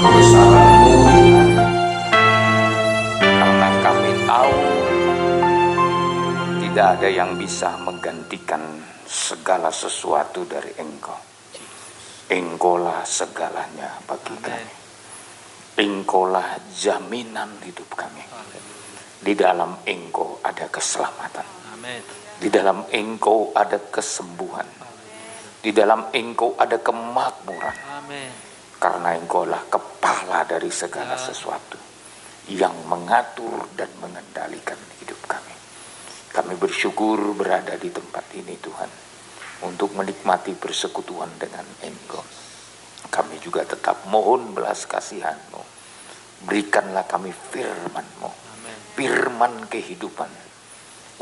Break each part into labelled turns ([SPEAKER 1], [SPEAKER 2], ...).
[SPEAKER 1] kebesaran-Mu, karena kami tahu tidak ada yang bisa menggantikan segala sesuatu dari Engkau. Engkaulah segalanya bagi kami. Engkaulah jaminan hidup kami. Di dalam Engkau ada keselamatan. Di dalam Engkau ada kesembuhan. Di dalam Engkau ada kemakmuran. Karena Engkaulah kepala dari segala sesuatu yang mengatur dan mengendalikan hidup kami. Kami bersyukur berada di tempat ini, Tuhan, untuk menikmati persekutuan dengan Engkau. Kami juga tetap mohon belas kasihan-Mu. Berikanlah kami firman-Mu, firman kehidupan,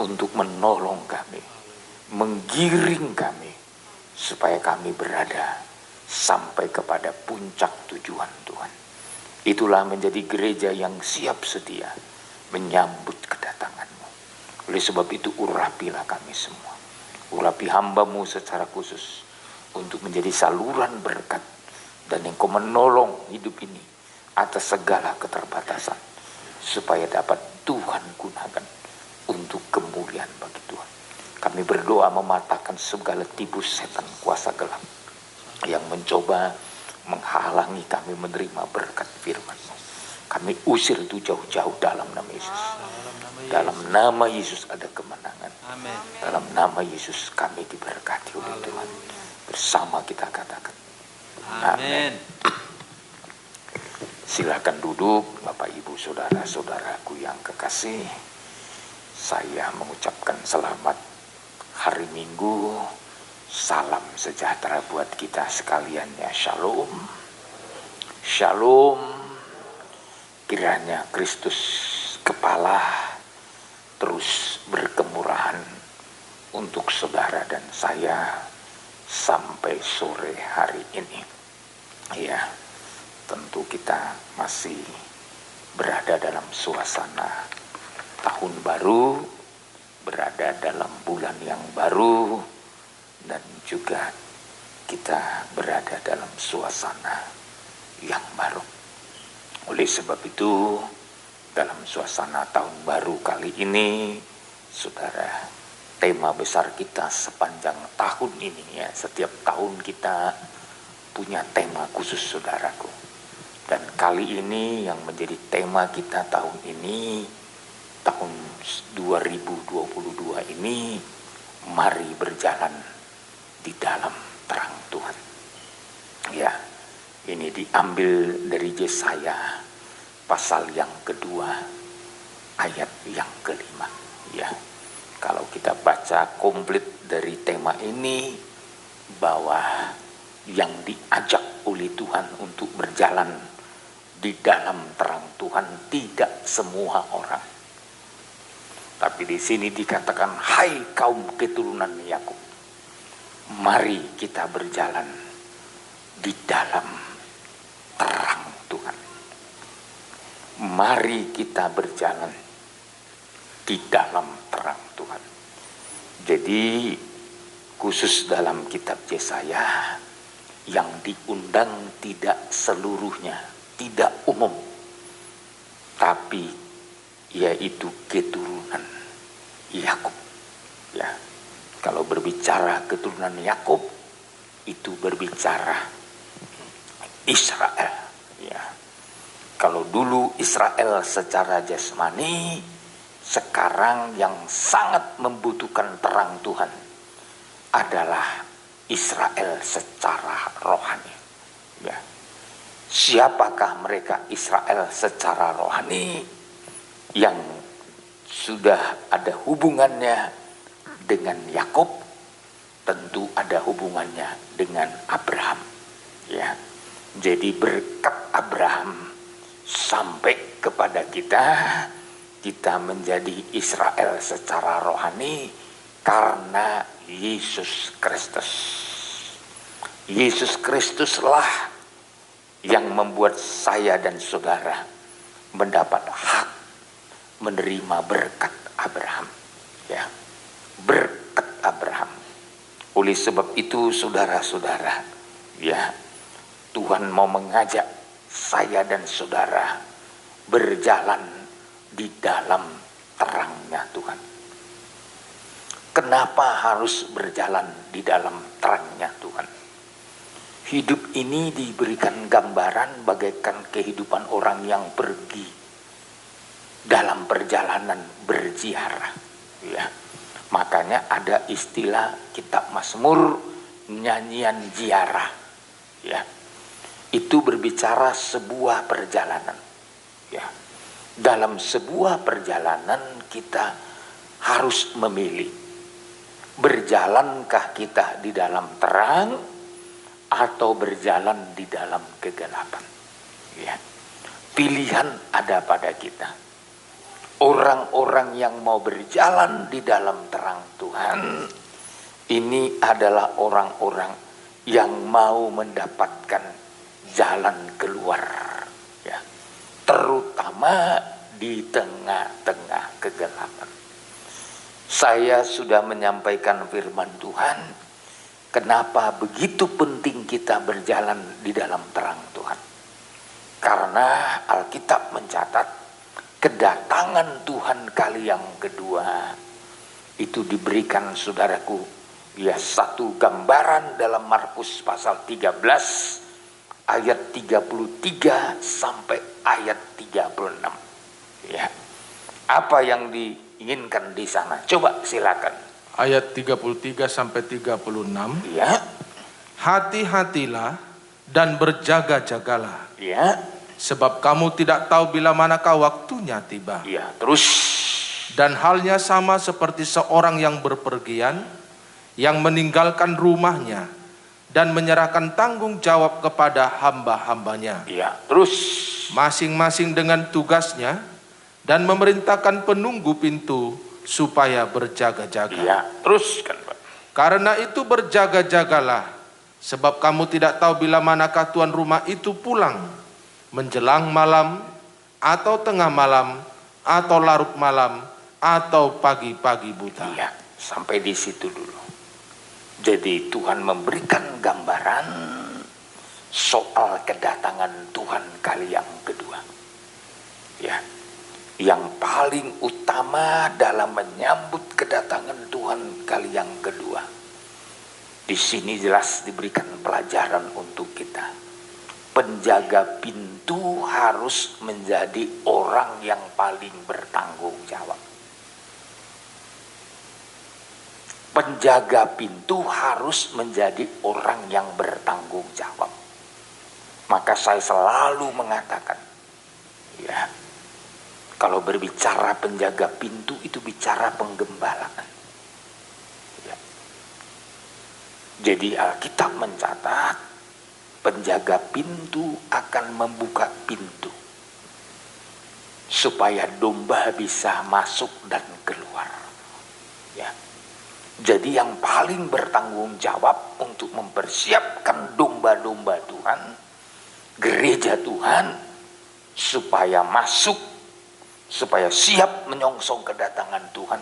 [SPEAKER 1] untuk menolong kami, menggiring kami, supaya kami berada sampai kepada puncak tujuan, Tuhan. Itulah menjadi gereja yang siap sedia menyambut kedatangan-Mu. Oleh sebab itu urapilah kami semua. Urapi hamba-Mu secara khusus untuk menjadi saluran berkat, dan Engkau menolong hidup ini atas segala keterbatasan, supaya dapat Tuhan gunakan untuk kemuliaan bagi Tuhan. Kami berdoa mematahkan segala tipu setan kuasa gelap yang mencoba menghalangi kami menerima berkat firman-Mu. Kami usir itu jauh-jauh dalam nama Yesus. Dalam nama Yesus ada kemenangan. Dalam nama Yesus kami diberkati oleh Tuhan. Bersama kita katakan amin. Silakan duduk, Bapak Ibu saudara-saudaraku yang kekasih. Saya mengucapkan selamat hari Minggu. Salam sejahtera buat kita sekalian ya. Shalom. Shalom. Kiranya Kristus kepala terus berkemurahan untuk saudara dan saya sampai sore hari ini. Ya, tentu kita masih berada dalam suasana tahun baru, berada dalam bulan yang baru, dan juga kita berada dalam suasana yang baru. Oleh sebab itu, dalam suasana tahun baru kali ini, saudara, tema besar kita sepanjang tahun ini ya, setiap tahun kita punya tema khusus, saudaraku. Dan kali ini yang menjadi tema kita tahun ini, tahun 2022 ini, mari berjalan di dalam terang Tuhan. Ya, ini diambil dari Yesaya pasal yang kedua, ayat yang kelima. Ya, kalau kita baca komplit dari tema ini, bahwa yang diajak oleh Tuhan untuk berjalan di dalam terang Tuhan tidak semua orang. Tapi di sini dikatakan, hai kaum keturunan Yakub, mari kita berjalan di dalam terang Tuhan. Mari kita berjalan di dalam terang Tuhan. Jadi khusus dalam kitab Yesaya, yang diundang tidak seluruhnya, tidak umum, tapi yaitu keturunan Yakub. Ya, kalau berbicara keturunan Yakub, itu berbicara Israel. Ya, kalau dulu Israel secara jasmani, sekarang yang sangat membutuhkan terang Tuhan adalah Israel secara rohani. Ya, siapakah mereka Israel secara rohani? Yang sudah ada hubungannya dengan Yakub, tentu ada hubungannya dengan Abraham. Ya, jadi berkat Abraham sampai kepada kita, kita menjadi Israel secara rohani karena Yesus Kristus. Yesus Kristuslah yang membuat saya dan saudara mendapat hak menerima berkat Abraham. Ya, berkat Abraham. Oleh sebab itu saudara-saudara, ya, Tuhan mau mengajak saya dan saudara berjalan di dalam terangnya Tuhan. Kenapa harus berjalan di dalam terangnya Tuhan? Hidup ini diberikan gambaran bagaikan kehidupan orang yang pergi dalam perjalanan berziarah. Ya. Makanya ada istilah kitab Mazmur, nyanyian ziarah. Ya. Itu berbicara sebuah perjalanan. Ya. Dalam sebuah perjalanan kita harus memilih. Berjalankah kita di dalam terang atau berjalan di dalam kegelapan? Ya. Pilihan ada pada kita. Orang-orang yang mau berjalan di dalam terang Tuhan, ini adalah orang-orang yang mau mendapatkan jalan keluar, ya, terutama di tengah-tengah kegelapan. Saya sudah menyampaikan firman Tuhan, kenapa begitu penting kita berjalan di dalam terang Tuhan. Karena Alkitab mencatat kedatangan Tuhan kali yang kedua itu diberikan, saudaraku, ya, satu gambaran dalam Markus pasal 13 ayat 33 sampai ayat 36. Ya. Apa yang diinginkan di sana? Coba silakan.
[SPEAKER 2] Ayat 33 sampai 36.
[SPEAKER 1] Ya.
[SPEAKER 2] Hati-hatilah dan berjaga-jagalah.
[SPEAKER 1] Ya.
[SPEAKER 2] Sebab kamu tidak tahu bila manakah waktunya tiba.
[SPEAKER 1] Ya, terus.
[SPEAKER 2] Dan halnya sama seperti seorang yang berpergian, yang meninggalkan rumahnya dan menyerahkan tanggung jawab kepada hamba-hambanya.
[SPEAKER 1] Ya, terus.
[SPEAKER 2] Masing-masing dengan tugasnya, dan memerintahkan penunggu pintu supaya berjaga-jaga.
[SPEAKER 1] Ya, teruskan, Pak.
[SPEAKER 2] Karena itu berjaga-jagalah, sebab kamu tidak tahu bila manakah tuan rumah itu pulang, menjelang malam, atau tengah malam, atau larut malam, atau pagi-pagi buta.
[SPEAKER 1] Ya, sampai di situ dulu. Jadi Tuhan memberikan gambaran soal kedatangan Tuhan kali yang kedua. Ya, yang paling utama dalam menyambut kedatangan Tuhan kali yang kedua. Di sini jelas diberikan pelajaran untuk kita. Penjaga pintu harus menjadi orang yang paling bertanggung jawab. Penjaga pintu harus menjadi orang yang bertanggung jawab. Maka saya selalu mengatakan, ya, kalau berbicara penjaga pintu itu bicara penggembalaan. Ya. Jadi Alkitab mencatat penjaga pintu akan membuka pintu supaya domba bisa masuk dan keluar. Ya. Jadi yang paling bertanggung jawab untuk mempersiapkan domba-domba Tuhan, gereja Tuhan, supaya masuk, supaya siap menyongsong kedatangan Tuhan.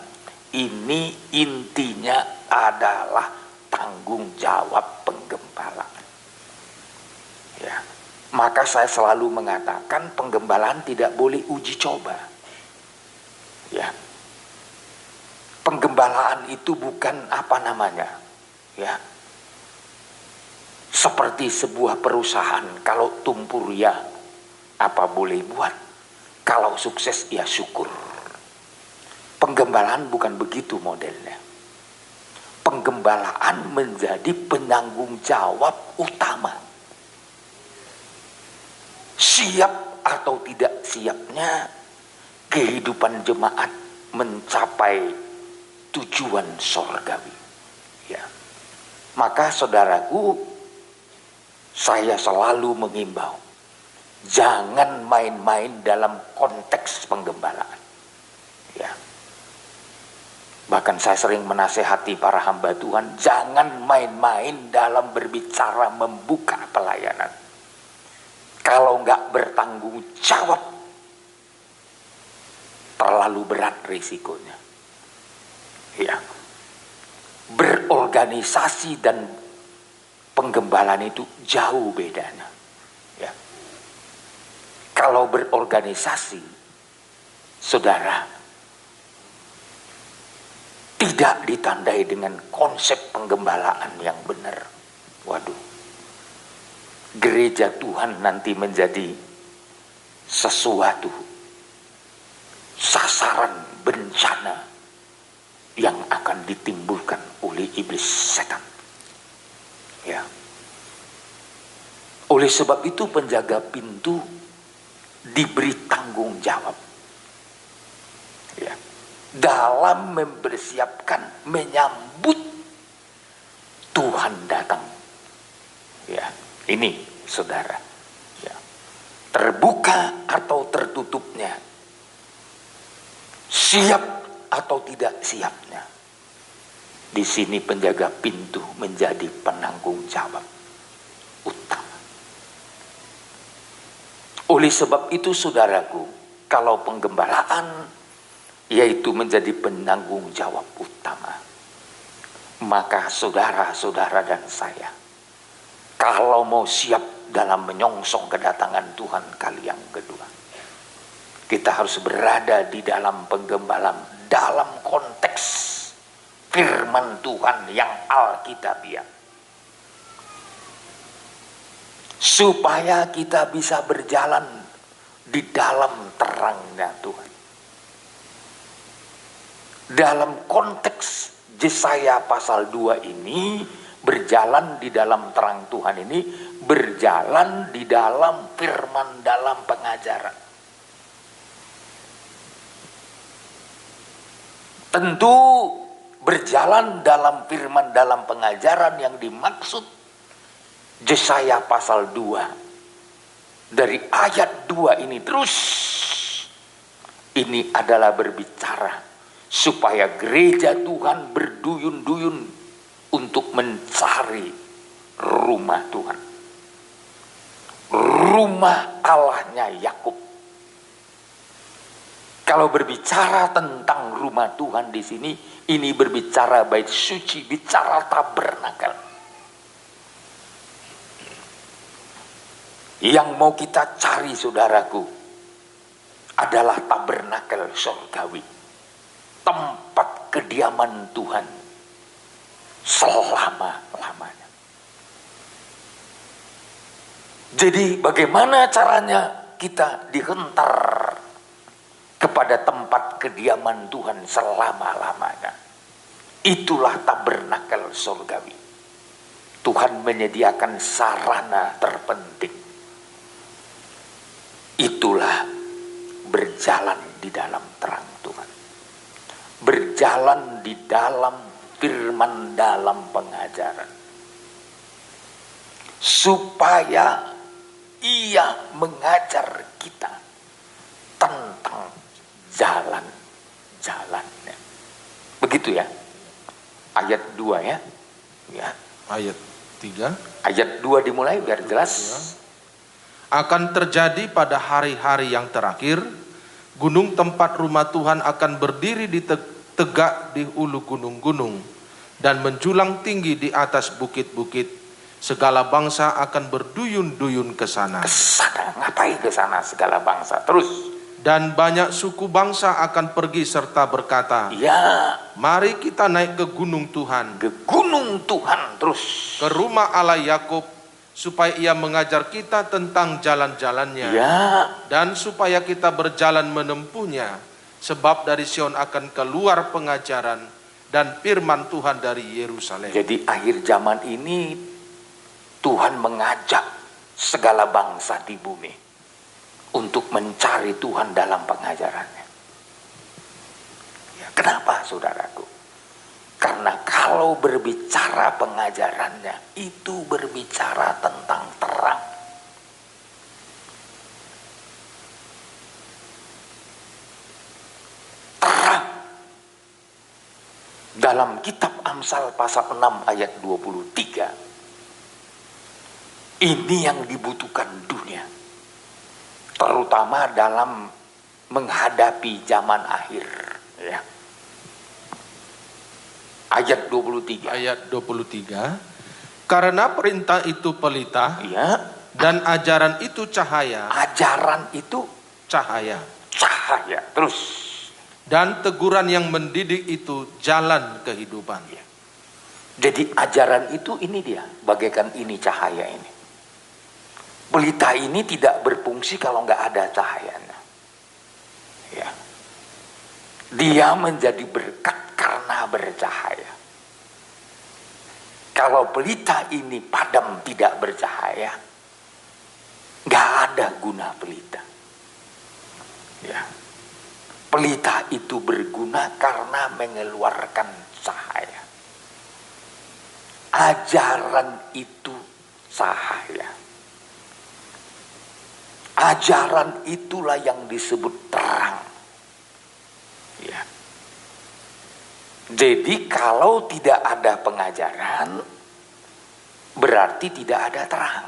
[SPEAKER 1] Ini intinya adalah tanggung jawab penggembalaan. Ya, maka saya selalu mengatakan penggembalaan tidak boleh uji coba. Ya, penggembalaan itu bukan apa namanya, ya, seperti sebuah perusahaan. Kalau tumpur ya apa boleh buat, kalau sukses ya syukur. Penggembalaan bukan begitu modelnya. Penggembalaan menjadi penanggung jawab utama. Siap atau tidak siapnya kehidupan jemaat mencapai tujuan sorgawi. Ya. Maka saudaraku, saya selalu mengimbau, jangan main-main dalam konteks penggembalaan. Ya. Bahkan saya sering menasehati para hamba Tuhan, jangan main-main dalam berbicara membuka pelayanan. Kalau nggak bertanggung jawab, terlalu berat risikonya. Ya. Berorganisasi dan penggembalaan itu jauh bedanya. Ya. Kalau berorganisasi, saudara, tidak ditandai dengan konsep penggembalaan yang benar. Waduh, gereja Tuhan nanti menjadi sesuatu sasaran bencana yang akan ditimbulkan oleh iblis setan. Ya. Oleh sebab itu penjaga pintu diberi tanggung jawab, ya, dalam mempersiapkan menyambut Tuhan datang. Ya, ini saudara, ya, terbuka atau tertutupnya, siap atau tidak siapnya, di sini penjaga pintu menjadi penanggung jawab utama. Oleh sebab itu saudaraku, kalau penggembalaan yaitu menjadi penanggung jawab utama, maka saudara-saudara dan saya, kalau mau siap dalam menyongsong kedatangan Tuhan kali yang kedua, kita harus berada di dalam penggembalaan dalam konteks firman Tuhan yang alkitabiah, supaya kita bisa berjalan di dalam terangnya Tuhan. Dalam konteks Yesaya pasal 2 ini, berjalan di dalam terang Tuhan ini, berjalan di dalam firman, dalam pengajaran. Tentu berjalan dalam firman, dalam pengajaran yang dimaksud Yesaya pasal 2 dari ayat 2 ini terus, ini adalah berbicara supaya gereja Tuhan berduyun-duyun untuk mencari rumah Tuhan, rumah Allahnya Yakub. Kalau berbicara tentang rumah Tuhan di sini, ini berbicara bait suci, bicara tabernakel. Yang mau kita cari saudaraku adalah tabernakel surgawi, tempat kediaman Tuhan selama-lamanya. Jadi bagaimana caranya kita dihentar kepada tempat kediaman Tuhan selama-lamanya? Itulah tabernakel surgawi. Tuhan menyediakan sarana terpenting. Itulah berjalan di dalam terang Tuhan, berjalan di dalam firman, dalam pengajaran, supaya Ia mengajar kita tentang jalan-jalannya. Begitu ya, ayat 2 ya, ya.
[SPEAKER 2] Ayat 3.
[SPEAKER 1] Ayat 2 dimulai biar jelas.
[SPEAKER 2] Ya. Akan terjadi pada hari-hari yang terakhir, gunung tempat rumah Tuhan akan berdiri di tegak di ulu gunung-gunung dan menjulang tinggi di atas bukit-bukit. Segala bangsa akan berduyun-duyun ke sana.
[SPEAKER 1] Kesana, ngapain ke sana segala bangsa? Terus.
[SPEAKER 2] Dan banyak suku bangsa akan pergi serta berkata,
[SPEAKER 1] ya,
[SPEAKER 2] mari kita naik ke gunung Tuhan,
[SPEAKER 1] ke gunung Tuhan, terus
[SPEAKER 2] ke rumah Allah Yakub, supaya Ia mengajar kita tentang jalan-jalannya,
[SPEAKER 1] ya,
[SPEAKER 2] dan supaya kita berjalan menempuhnya. Sebab dari Sion akan keluar pengajaran dan firman Tuhan dari Yerusalem.
[SPEAKER 1] Jadi akhir zaman ini Tuhan mengajak segala bangsa di bumi untuk mencari Tuhan dalam pengajarannya. Ya, kenapa saudaraku? Karena kalau berbicara pengajarannya, itu berbicara tentang terang. Terang. Dalam kitab Amsal pasal 6 ayat 23, ini yang dibutuhkan dunia, terutama dalam menghadapi zaman akhir, ya. Ayat 23.
[SPEAKER 2] Ayat 23. Karena perintah itu pelita,
[SPEAKER 1] ya,
[SPEAKER 2] Dan ajaran itu cahaya.
[SPEAKER 1] Ajaran itu
[SPEAKER 2] Cahaya.
[SPEAKER 1] cahaya. Terus.
[SPEAKER 2] Dan teguran yang mendidik itu jalan kehidupan.
[SPEAKER 1] Jadi ajaran itu ini dia, bagaikan ini cahaya ini. Pelita ini tidak berfungsi kalau nggak ada cahayanya. Ya. Dia menjadi berkat karena bercahaya. Kalau pelita ini padam tidak bercahaya, nggak ada guna pelita. Ya. Pelita itu berguna karena mengeluarkan cahaya. Ajaran itu cahaya. Ajaran itulah yang disebut terang. Ya. Jadi kalau tidak ada pengajaran, berarti tidak ada terang.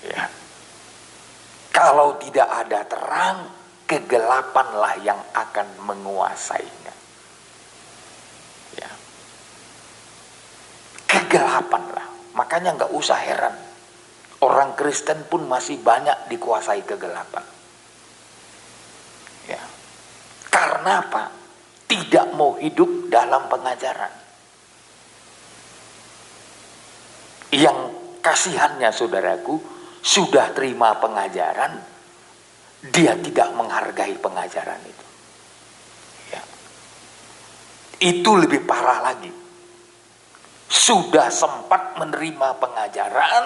[SPEAKER 1] Ya. Kalau tidak ada terang, kegelapanlah yang akan menguasainya. Ya. Kegelapanlah. Makanya nggak usah heran. Orang Kristen pun masih banyak dikuasai kegelapan. Ya. Karena apa? Tidak mau hidup dalam pengajaran. Yang kasihannya saudaraku, sudah terima pengajaran, dia tidak menghargai pengajaran itu. Ya. Itu lebih parah lagi. Sudah sempat menerima pengajaran,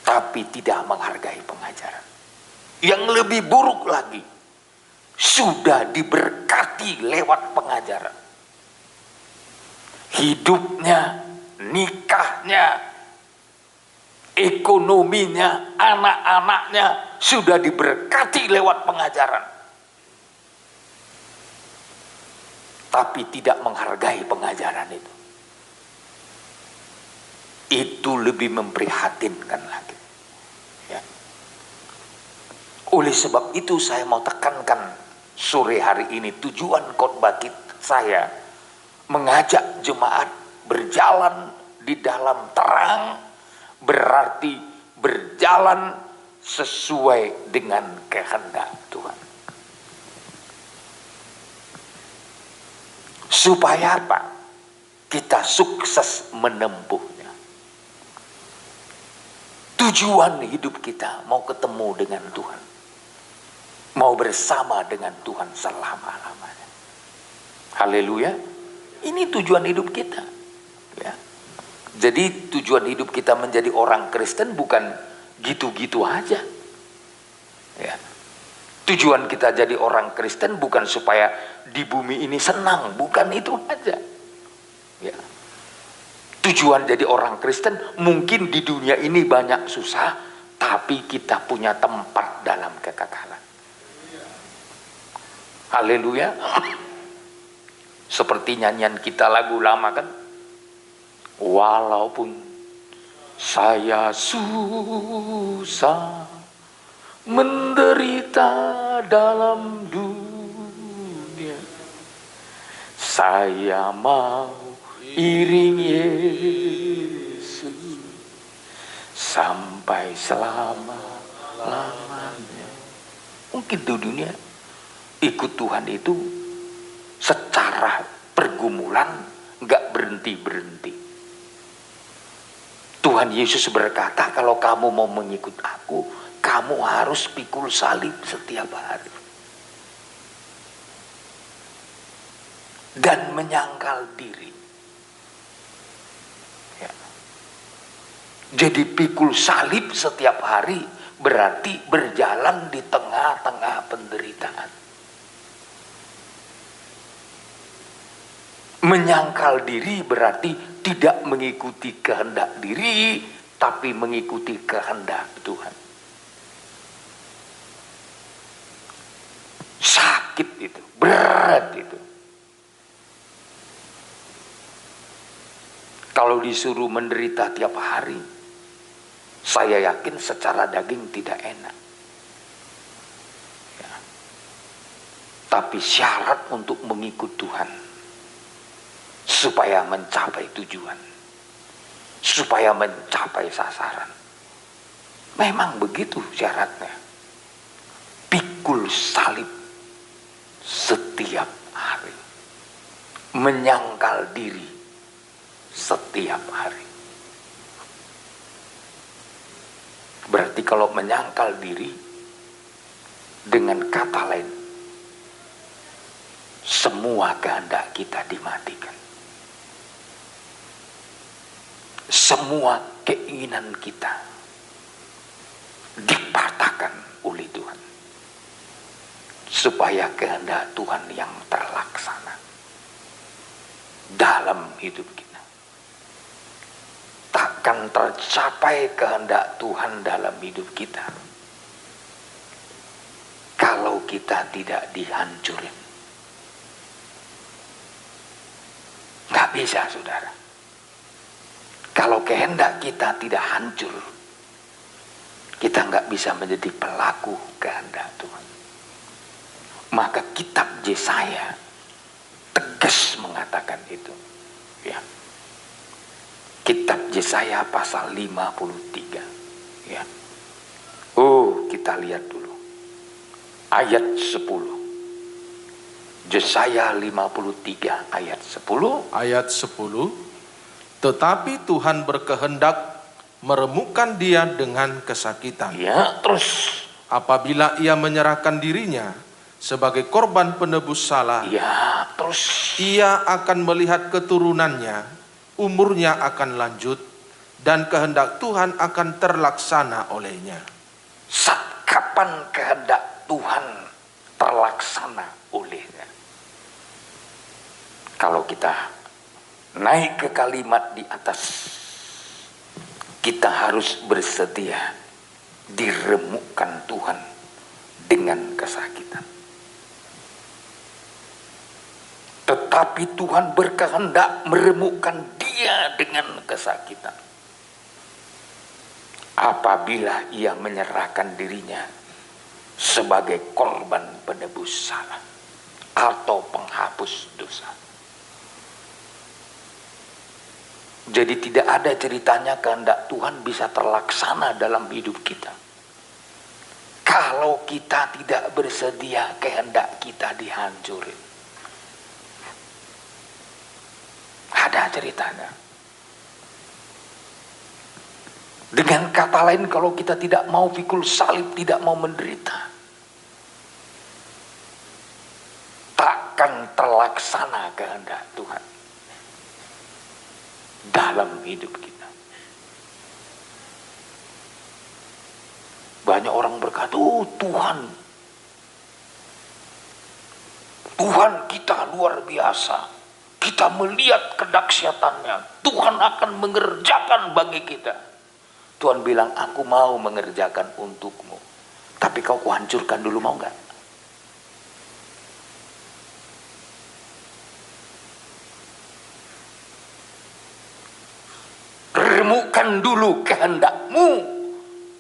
[SPEAKER 1] tapi tidak menghargai pengajaran. Yang lebih buruk lagi, sudah diberkati lewat pengajaran. Hidupnya, nikahnya, ekonominya, anak-anaknya sudah diberkati lewat pengajaran. Tapi tidak menghargai pengajaran itu. Itu lebih memprihatinkan lagi. Ya. Oleh sebab itu saya mau tekankan sore hari ini, tujuan khotbah saya mengajak jemaat berjalan di dalam terang, berarti berjalan sesuai dengan kehendak Tuhan. Supaya apa? Kita sukses menempuhnya. Tujuan hidup kita mau ketemu dengan Tuhan, mau bersama dengan Tuhan selama-lamanya. Haleluya. Ini tujuan hidup kita. Ya. Jadi tujuan hidup kita menjadi orang Kristen bukan gitu-gitu aja. Ya. Tujuan kita jadi orang Kristen bukan supaya di bumi ini senang, bukan itu aja. Ya. Tujuan jadi orang Kristen mungkin di dunia ini banyak susah, tapi kita punya tempat dalam kekekalan. Haleluya. Seperti nyanyian kita lagu lama kan, walaupun saya susah menderita dalam dunia, saya mau iring Yesus sampai selama-lamanya. Mungkin di dunia ikut Tuhan itu secara pergumulan gak berhenti-berhenti. Tuhan Yesus berkata, kalau kamu mau mengikut aku, kamu harus pikul salib setiap hari. Dan menyangkal diri. Ya. Jadi pikul salib setiap hari berarti berjalan di tengah-tengah penderitaan. Menyangkal diri berarti tidak mengikuti kehendak diri, tapi mengikuti kehendak Tuhan. Sakit itu, berat itu. Kalau disuruh menderita tiap hari, saya yakin secara daging tidak enak. Ya. Tapi syarat untuk mengikut Tuhan, supaya mencapai tujuan, supaya mencapai sasaran. Memang begitu syaratnya. Pikul salib setiap hari, menyangkal diri setiap hari. Berarti kalau menyangkal diri, dengan kata lain, semua kehendak kita dimatikan. Semua keinginan kita dipatahkan oleh Tuhan, supaya kehendak Tuhan yang terlaksana dalam hidup kita. Takkan tercapai kehendak Tuhan dalam hidup kita kalau kita tidak dihancurin. Nggak bisa, saudara. Kalau kehendak kita tidak hancur, kita nggak bisa menjadi pelaku kehendak Tuhan. Maka kitab Yesaya tegas mengatakan itu. Ya. Kitab Yesaya pasal 53. Ya. Kita lihat dulu. Ayat 10. Yesaya 53 ayat 10.
[SPEAKER 2] Ayat 10. Tetapi Tuhan berkehendak meremukkan dia dengan kesakitan.
[SPEAKER 1] Ya, terus.
[SPEAKER 2] Apabila ia menyerahkan dirinya sebagai korban penebus salah,
[SPEAKER 1] ya, terus.
[SPEAKER 2] Ia akan melihat keturunannya, umurnya akan lanjut, dan kehendak Tuhan akan terlaksana olehnya.
[SPEAKER 1] Kapan kehendak Tuhan terlaksana olehnya? Kalau kita naik ke kalimat di atas, kita harus bersedia diremukkan Tuhan dengan kesakitan. Tetapi Tuhan berkehendak meremukkan dia dengan kesakitan apabila ia menyerahkan dirinya sebagai korban penebus salah atau penghapus dosa. Jadi tidak ada ceritanya kehendak Tuhan bisa terlaksana dalam hidup kita kalau kita tidak bersedia kehendak kita dihancurin. Ada ceritanya. Dengan kata lain, kalau kita tidak mau pikul salib, tidak mau menderita, takkan terlaksana kehendak Tuhan dalam hidup kita. Banyak orang berkata, Tuhan kita luar biasa. Kita melihat kedahsyatannya. Tuhan akan mengerjakan bagi kita. Tuhan bilang, aku mau mengerjakan untukmu. Tapi kau kuhancurkan dulu, mau gak? Remukkan dulu kehendakmu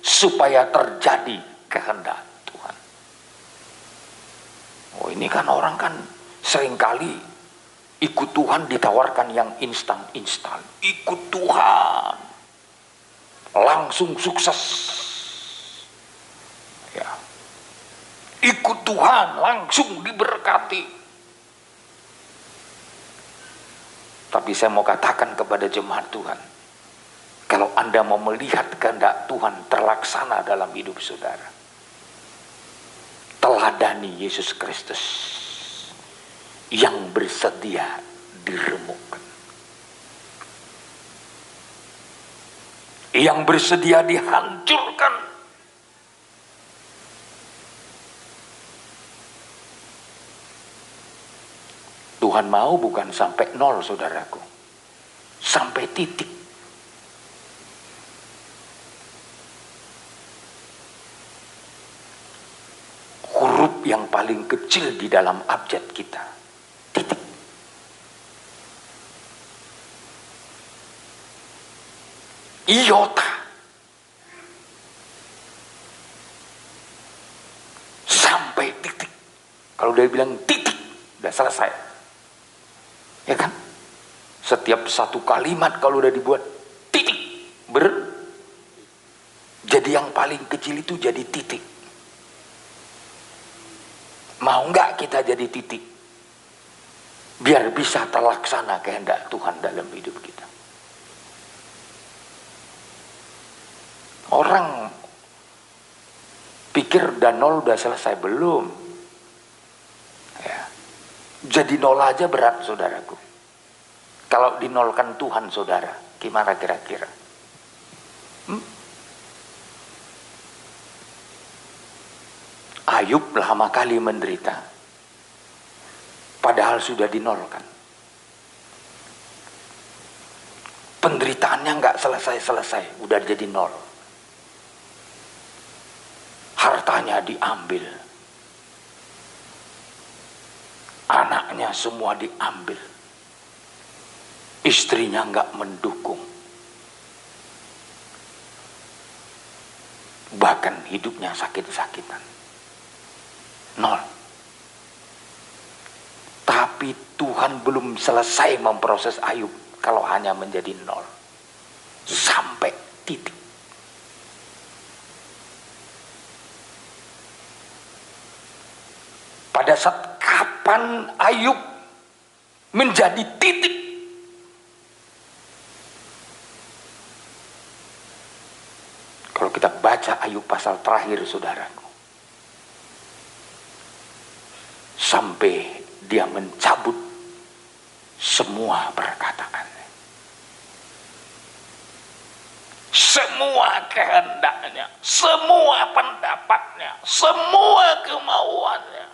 [SPEAKER 1] supaya terjadi kehendak Tuhan. Ini kan orang kan seringkali ikut Tuhan ditawarkan yang instan-instan. Ikut Tuhan langsung sukses. Ya. Ikut Tuhan langsung diberkati. Tapi saya mau katakan kepada jemaat Tuhan, kalau Anda mau melihat kehendak Tuhan terlaksana dalam hidup saudara, teladani Yesus Kristus yang bersedia diremukkan, yang bersedia dihancurkan. Tuhan mau bukan sampai nol, saudaraku, sampai titik. Huruf yang paling kecil di dalam abjad kita, titik. Iota. Sampai titik. Kalau dia bilang titik, udah selesai. Ya kan? Setiap satu kalimat kalau udah dibuat titik, Jadi yang paling kecil itu jadi titik. Mau nggak kita jadi titik? Biar bisa terlaksana kehendak Tuhan dalam hidup kita. Orang pikir udah nol udah selesai, belum. Ya. Jadi nol aja berat, saudaraku. Kalau dinolkan Tuhan, saudara, gimana kira-kira? Ayub lama kali menderita, padahal sudah dinolkan. Penderitaannya nggak selesai-selesai, udah jadi nol. Hartanya diambil, anaknya semua diambil, istrinya nggak mendukung, bahkan hidupnya sakit-sakitan. Nol. Tapi Tuhan belum selesai memproses Ayub kalau hanya menjadi nol. Sampai titik. Pada saat kapan Ayub menjadi titik? Kalau kita baca Ayub pasal terakhir, saudaraku, sampai dia mencabut semua perkataannya, semua kehendaknya, semua pendapatnya, semua kemauannya.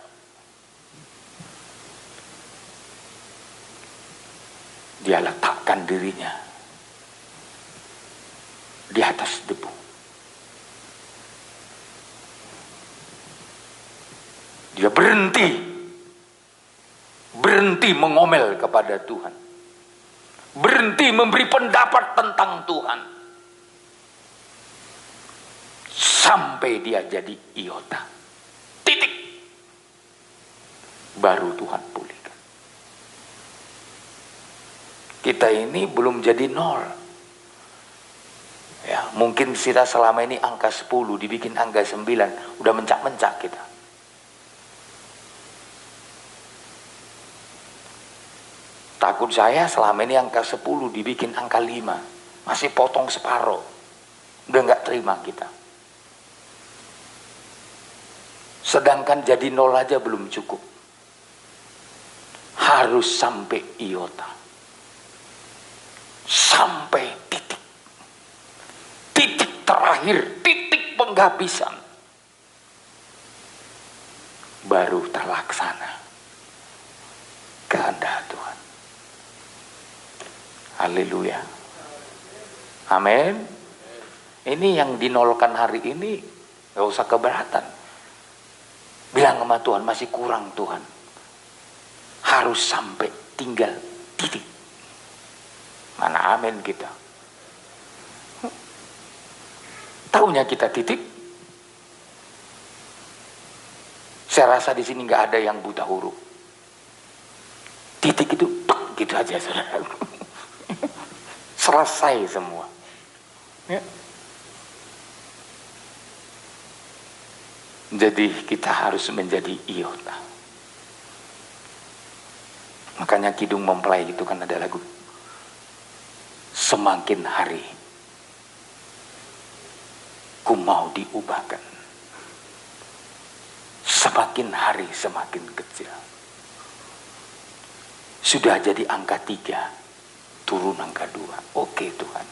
[SPEAKER 1] Dia letakkan dirinya di atas debu. Dia berhenti mengomel kepada Tuhan, berhenti memberi pendapat tentang Tuhan, sampai dia jadi iota, titik, baru Tuhan pulihkan. Kita ini belum jadi nol. Ya, mungkin kita selama ini angka 10 dibikin angka 9, udah mencak-mencak kita. Takut saya selama ini angka 10 dibikin angka 5. Masih potong separuh. Udah gak terima kita. Sedangkan jadi nol aja belum cukup. Harus sampai iota. Sampai titik. Titik terakhir. Titik penghabisan. Baru terlaksana kehendak Tuhan. Haleluya. Amin. Ini yang dinolkan hari ini gak usah keberatan. Bilang sama Tuhan, masih kurang Tuhan. Harus sampai tinggal titik. Mana amin kita. Taunya kita titik. Saya rasa di sini gak ada yang buta huruf. Titik itu gitu aja, saudara. Selesai semua. Ya. Jadi kita harus menjadi iota. Makanya Kidung Mempelai itu kan ada lagu. Semakin hari ku mau diubahkan. Semakin hari semakin kecil. Sudah jadi angka 3. Turun angka 2, oke Tuhan.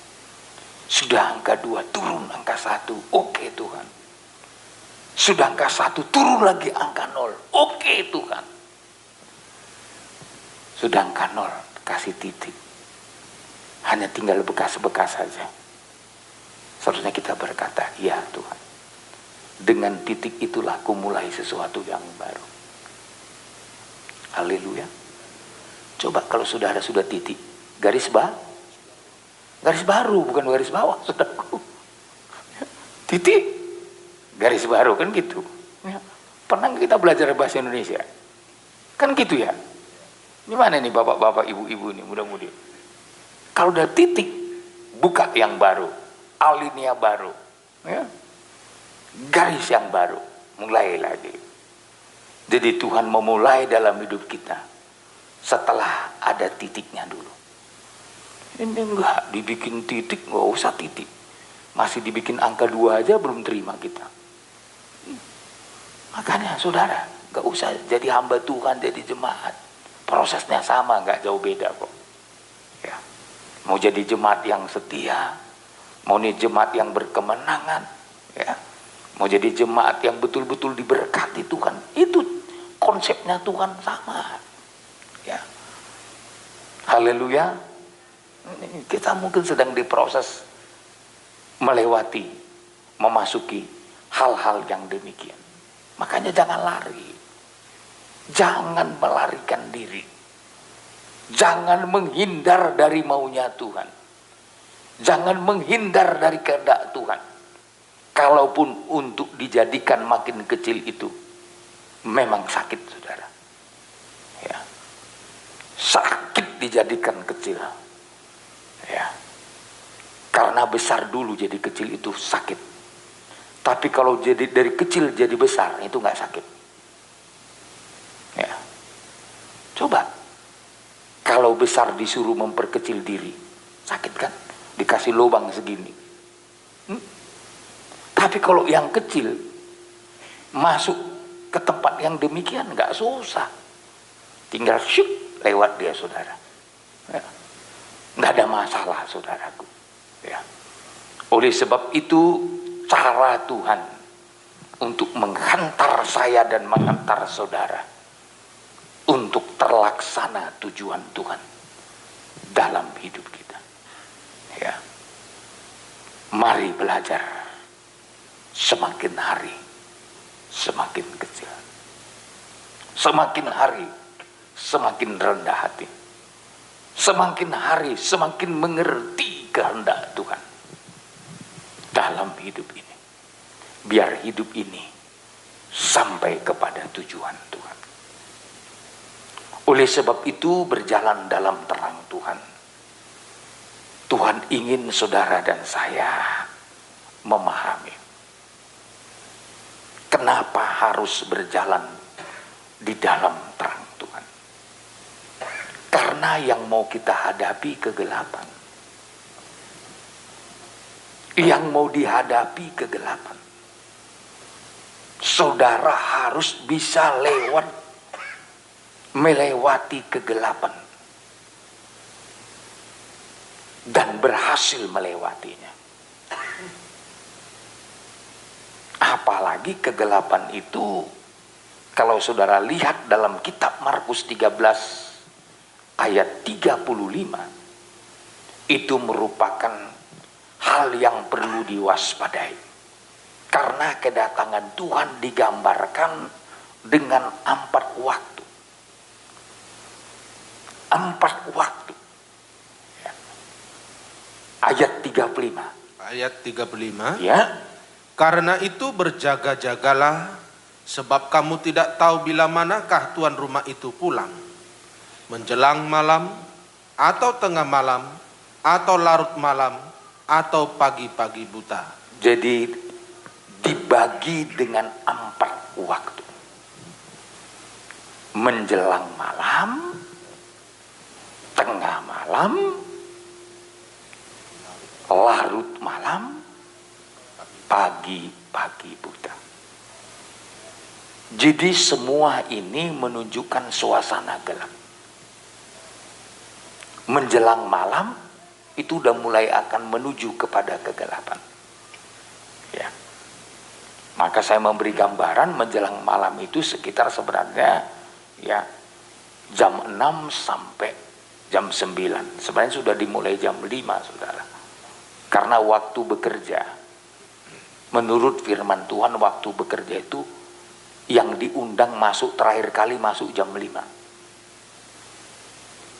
[SPEAKER 1] Sudah angka 2, turun angka 1, oke Tuhan. Sudah angka 1, turun lagi angka 0, oke Tuhan. Sudah angka 0, kasih titik. Hanya tinggal bekas-bekas saja. Seharusnya kita berkata, ya Tuhan. Dengan titik itulah aku mulai sesuatu yang baru. Haleluya. Coba kalau saudara sudah titik. Garis baru, bukan garis bawah, saudaraku. Titik, garis baru, kan gitu. Pernah kita belajar bahasa Indonesia? Kan gitu ya. Gimana nih bapak-bapak, ibu-ibu nih, mudah-mudi. Kalau udah titik, buka yang baru. alinea baru, ya. Garis yang baru, mulai lagi. Jadi Tuhan memulai dalam hidup kita setelah ada titiknya dulu. Ini enggak dibikin titik, enggak usah titik. Masih dibikin angka 2 aja belum terima kita. Makanya saudara, enggak usah jadi hamba Tuhan, jadi jemaat. Prosesnya sama, enggak jauh beda kok. Ya. Mau jadi jemaat yang setia, mau nih jemaat yang berkemenangan, ya. Mau jadi jemaat yang betul-betul diberkati Tuhan, itu konsepnya Tuhan sama. Ya. Haleluya. Kita mungkin sedang diproses melewati, memasuki hal-hal yang demikian. Makanya jangan lari. Jangan melarikan diri. Jangan menghindar dari maunya Tuhan. Jangan menghindar dari kehendak Tuhan. Kalaupun untuk dijadikan makin kecil itu memang sakit, saudara. Ya. Sakit dijadikan kecil. Ya. Karena besar dulu jadi kecil itu sakit. Tapi kalau jadi dari kecil jadi besar itu nggak sakit. Ya. Coba. Kalau besar disuruh memperkecil diri, sakit kan? Dikasih lubang segini. Tapi kalau yang kecil masuk ke tempat yang demikian nggak susah. Tinggal syuk lewat dia, saudara. Ya. Nggak ada masalah, saudaraku. Ya. Oleh sebab itu cara Tuhan untuk menghantar saya dan menghantar saudara untuk terlaksana tujuan Tuhan dalam hidup kita. Ya. Mari belajar semakin hari semakin kecil. Semakin hari semakin rendah hati. Semakin hari semakin mengerti kehendak Tuhan dalam hidup ini. Biar hidup ini sampai kepada tujuan Tuhan. Oleh sebab itu berjalan dalam terang Tuhan. Tuhan ingin saudara dan saya memahami kenapa harus berjalan di dalam terang Tuhan. Karena yang mau kita hadapi kegelapan. Yang mau dihadapi kegelapan. Saudara harus bisa melewati kegelapan. Dan berhasil melewatinya. Apalagi kegelapan itu, kalau saudara lihat dalam kitab Markus 13 ayat 35, itu merupakan hal yang perlu diwaspadai. Karena kedatangan Tuhan digambarkan dengan 4 waktu. 4 waktu. Ya. Ayat 35.
[SPEAKER 2] Ayat 35.
[SPEAKER 1] Ya.
[SPEAKER 2] Karena itu berjaga-jagalah, sebab kamu tidak tahu bila manakah tuan rumah itu pulang. Menjelang malam, atau tengah malam, atau larut malam, atau pagi-pagi buta.
[SPEAKER 1] Jadi dibagi dengan 4 waktu. Menjelang malam, tengah malam, larut malam, pagi-pagi buta. Jadi semua ini menunjukkan suasana gelap. Menjelang malam itu udah mulai akan menuju kepada kegelapan. Ya. Maka saya memberi gambaran menjelang malam itu sekitar sebenarnya ya jam 6 sampai jam 9. Sebenarnya sudah dimulai jam 5, saudara. Karena waktu bekerja, menurut firman Tuhan waktu bekerja itu yang diundang masuk terakhir kali masuk jam 5.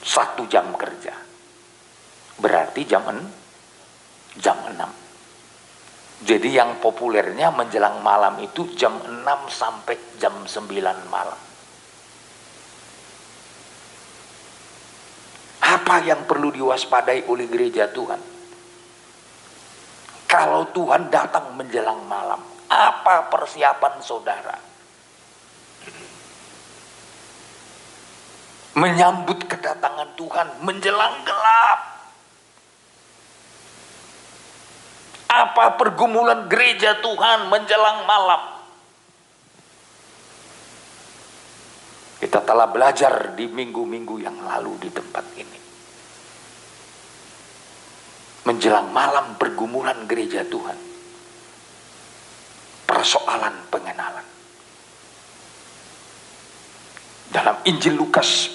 [SPEAKER 1] 1 jam kerja. Berarti jam 6. Jadi yang populernya menjelang malam itu jam 6 sampai jam 9 malam. Apa yang perlu diwaspadai oleh gereja Tuhan? Kalau Tuhan datang menjelang malam, apa persiapan saudara? Menyambut kedatangan Tuhan menjelang gelap. Apa pergumulan gereja Tuhan menjelang malam? Kita telah belajar di minggu-minggu yang lalu di tempat ini. Menjelang malam pergumulan gereja Tuhan. Persoalan pengenalan. Dalam Injil Lukas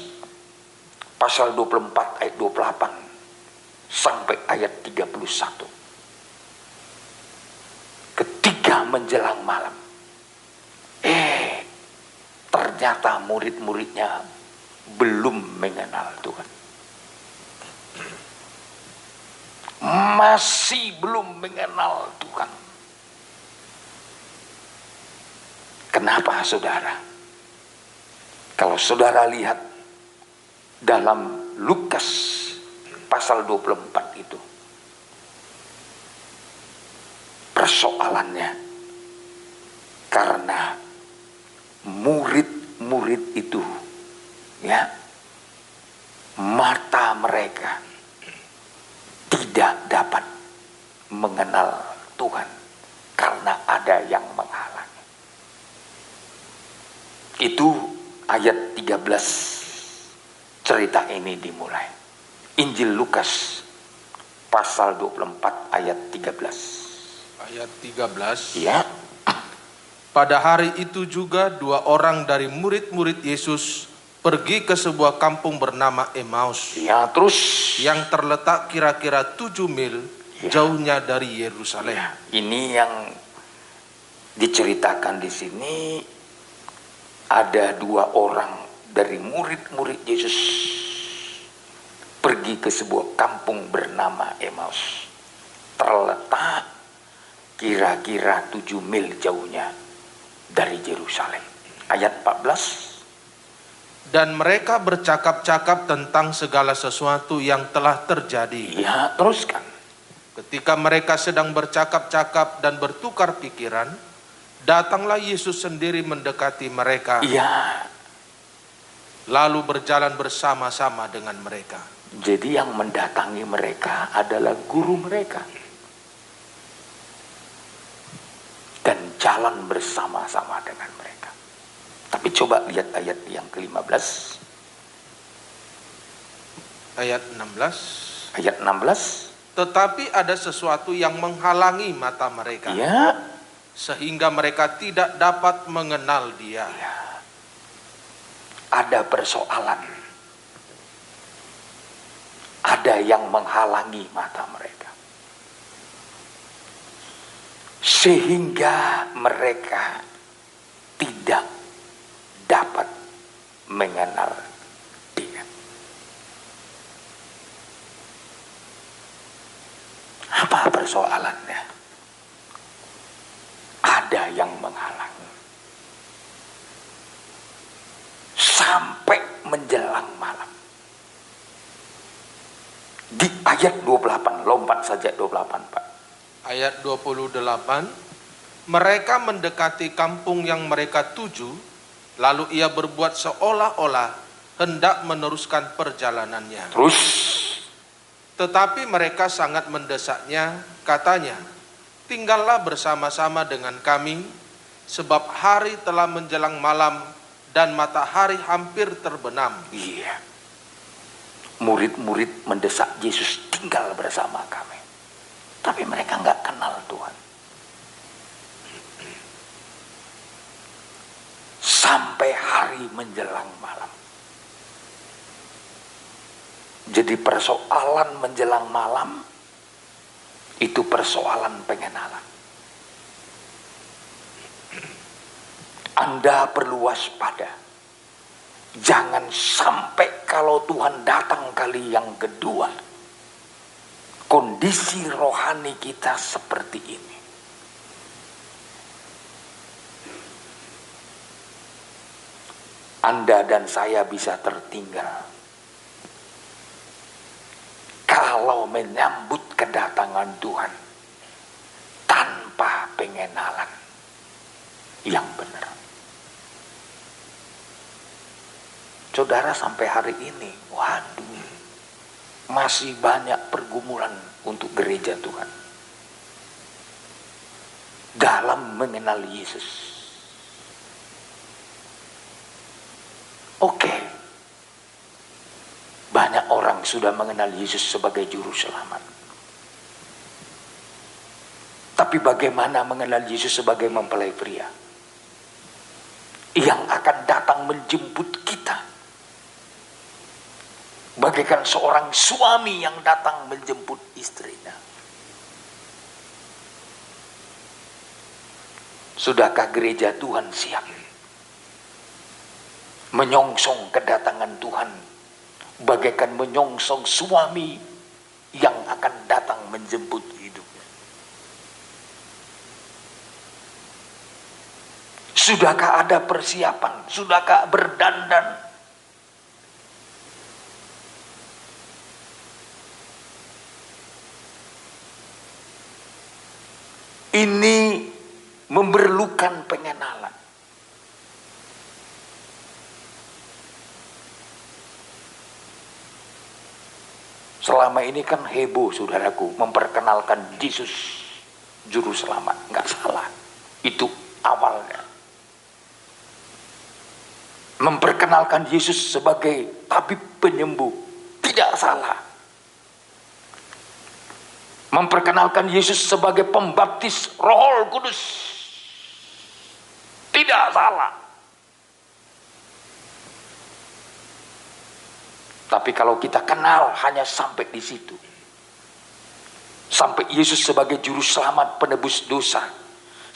[SPEAKER 1] pasal 24 ayat 28 sampai ayat 31. Ketika menjelang malam, ternyata murid-muridnya belum mengenal Tuhan. Masih belum mengenal Tuhan. Kenapa saudara? Kalau saudara lihat dalam Lukas pasal 24 itu, persoalannya karena murid-murid itu, ya, mata mereka tidak dapat mengenal Tuhan karena ada yang menghalangi. Itu ayat 13 cerita ini dimulai. Injil Lukas pasal 24 ayat 13.
[SPEAKER 2] Ayat 13.
[SPEAKER 1] Ya.
[SPEAKER 2] Pada hari itu juga 2 orang dari murid-murid Yesus pergi ke sebuah kampung bernama Emmaus.
[SPEAKER 1] Ya, terus
[SPEAKER 2] yang terletak kira-kira 7 mil jauhnya dari Yerusalem.
[SPEAKER 1] Ya, ini yang diceritakan di sini. Ada 2 orang dari murid-murid Yesus pergi ke sebuah kampung bernama Emmaus. Terletak kira-kira 7 mil jauhnya dari Yerusalem. Ayat 14.
[SPEAKER 2] Dan mereka bercakap-cakap tentang segala sesuatu yang telah terjadi.
[SPEAKER 1] Ya, teruskan.
[SPEAKER 2] Ketika mereka sedang bercakap-cakap dan bertukar pikiran, datanglah Yesus sendiri mendekati mereka.
[SPEAKER 1] Ya.
[SPEAKER 2] Lalu berjalan bersama-sama dengan mereka.
[SPEAKER 1] Jadi yang mendatangi mereka adalah guru mereka. Dan jalan bersama-sama dengan mereka. Tapi coba lihat ayat yang ke-15.
[SPEAKER 2] Ayat 16.
[SPEAKER 1] Ayat 16.
[SPEAKER 2] Tetapi ada sesuatu yang menghalangi mata mereka.
[SPEAKER 1] Ya.
[SPEAKER 2] Sehingga mereka tidak dapat mengenal Dia.
[SPEAKER 1] Ya. Ada persoalan. Ada yang menghalangi mata mereka. Sehingga mereka tidak dapat mengenal Dia. Apa persoalannya? Ada yang menghalangi. Sampai menjelang malam. Di ayat 28, lompat saja 28, Pak.
[SPEAKER 2] Ayat 28, mereka mendekati kampung yang mereka tuju, lalu ia berbuat seolah-olah hendak meneruskan perjalanannya.
[SPEAKER 1] Terus,
[SPEAKER 2] tetapi mereka sangat mendesaknya, katanya, tinggallah bersama-sama dengan kami, sebab hari telah menjelang malam dan matahari hampir terbenam.
[SPEAKER 1] iya, murid-murid mendesak Yesus tinggal bersama kami. Tapi mereka nggak kenal Tuhan. Sampai hari menjelang malam. Jadi persoalan menjelang malam itu persoalan pengenalan. Anda perlu waspada. Jangan sampai kalau Tuhan datang kali yang kedua, kondisi rohani kita seperti ini. Anda dan saya bisa tertinggal kalau menyambut kedatangan Tuhan pengenalan yang benar. Saudara, sampai hari ini, waduh, masih banyak pergumulan untuk gereja Tuhan dalam mengenal Yesus. Oke, banyak orang sudah mengenal Yesus sebagai juru selamat. Tapi bagaimana mengenal Yesus sebagai mempelai pria yang akan datang menjemput kita, bagaikan seorang suami yang datang menjemput istrinya? Sudahkah gereja Tuhan siap menyongsong kedatangan Tuhan, bagaikan menyongsong suami yang akan datang menjemput hidupnya? Sudahkah ada persiapan? Sudahkah berdandan? Ini memerlukan pengenalan. Selama ini kan heboh, saudaraku, memperkenalkan Yesus juru selamat. Nggak salah, itu awalnya. Memperkenalkan Yesus sebagai tabib penyembuh, tidak salah. Memperkenalkan Yesus sebagai pembaptis Roh Kudus, tidak salah. Tapi kalau kita kenal hanya sampai di situ, sampai Yesus sebagai juru selamat penebus dosa,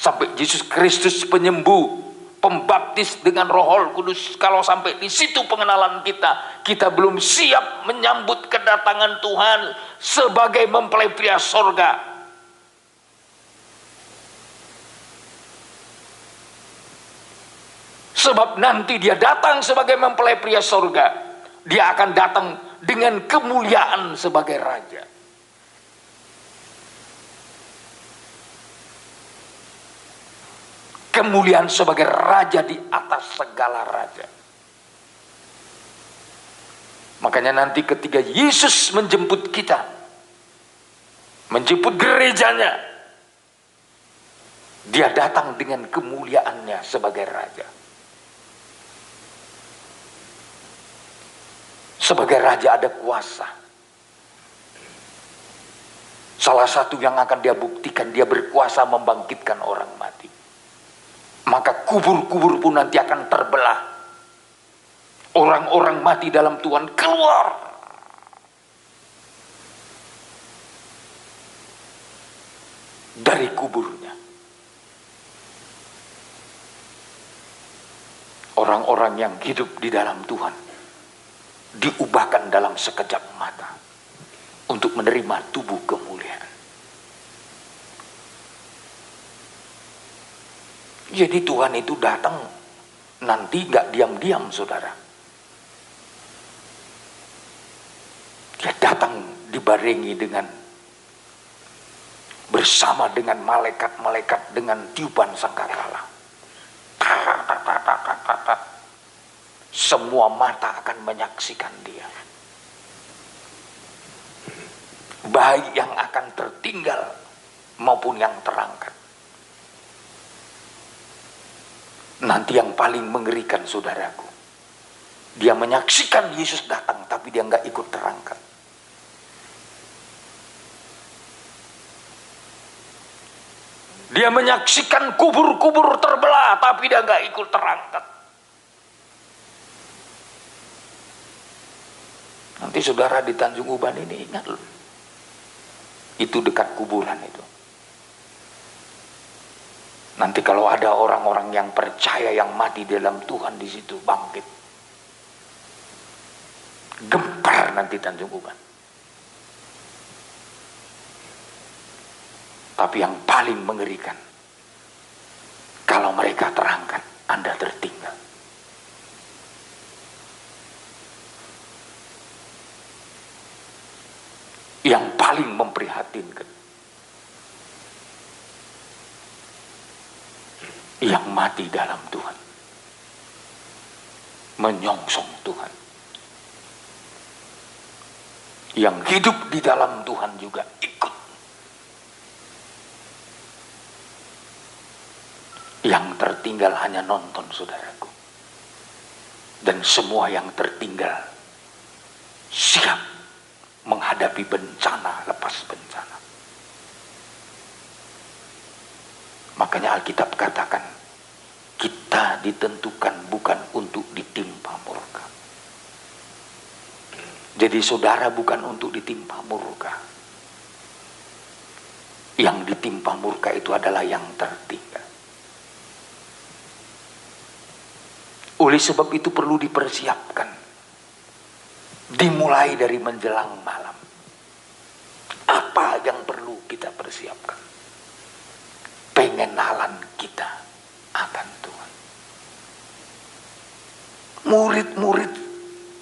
[SPEAKER 1] sampai Yesus Kristus penyembuh, pembaptis dengan Roh Kudus, kalau sampai di situ pengenalan kita, kita belum siap menyambut kedatangan Tuhan sebagai mempelai pria sorga. Sebab nanti dia datang sebagai mempelai pria sorga, dia akan datang dengan kemuliaan sebagai raja. Kemuliaan sebagai raja di atas segala raja. Makanya nanti ketika Yesus menjemput kita, menjemput gerejanya, dia datang dengan kemuliaannya sebagai raja. Sebagai raja ada kuasa. Salah satu yang akan dia buktikan, dia berkuasa membangkitkan orang mati. Maka kubur-kubur pun nanti akan terbelah. Orang-orang mati dalam Tuhan keluar dari kuburnya. Orang-orang yang hidup di dalam Tuhan diubahkan dalam sekejap mata untuk menerima tubuh kemuliaan. Jadi Tuhan itu datang nanti gak diam-diam, saudara. Dia datang dibarengi dengan bersama dengan malaikat-malaikat dengan tiupan sangkakala. Semua mata akan menyaksikan dia. Baik yang akan tertinggal maupun yang terangkat. Nanti yang paling mengerikan, saudaraku, dia menyaksikan Yesus datang tapi dia nggak ikut terangkat. Dia menyaksikan kubur-kubur terbelah tapi dia nggak ikut terangkat. Nanti saudara di Tanjung Uban ini ingat loh, itu dekat kuburan itu. Nanti kalau ada orang-orang yang percaya yang mati dalam Tuhan di situ bangkit, gempar nanti Tanjung Uban. Tapi yang paling mengerikan, kalau mereka terangkat, Anda tertinggal. Yang paling memprihatinkan, yang mati dalam Tuhan, menyongsong Tuhan, yang hidup di dalam Tuhan juga ikut. Yang tertinggal hanya nonton, saudaraku. Dan semua yang tertinggal siap menghadapi bencana lepas bencana. Makanya Alkitab katakan, kita ditentukan bukan untuk ditimpa murka. Jadi saudara bukan untuk ditimpa murka. Yang ditimpa murka itu adalah yang tertinggal. Oleh sebab itu perlu dipersiapkan. Dimulai dari menjelang malam. Apa yang perlu kita persiapkan? Pengenalan kita akan Tuhan. Murid-murid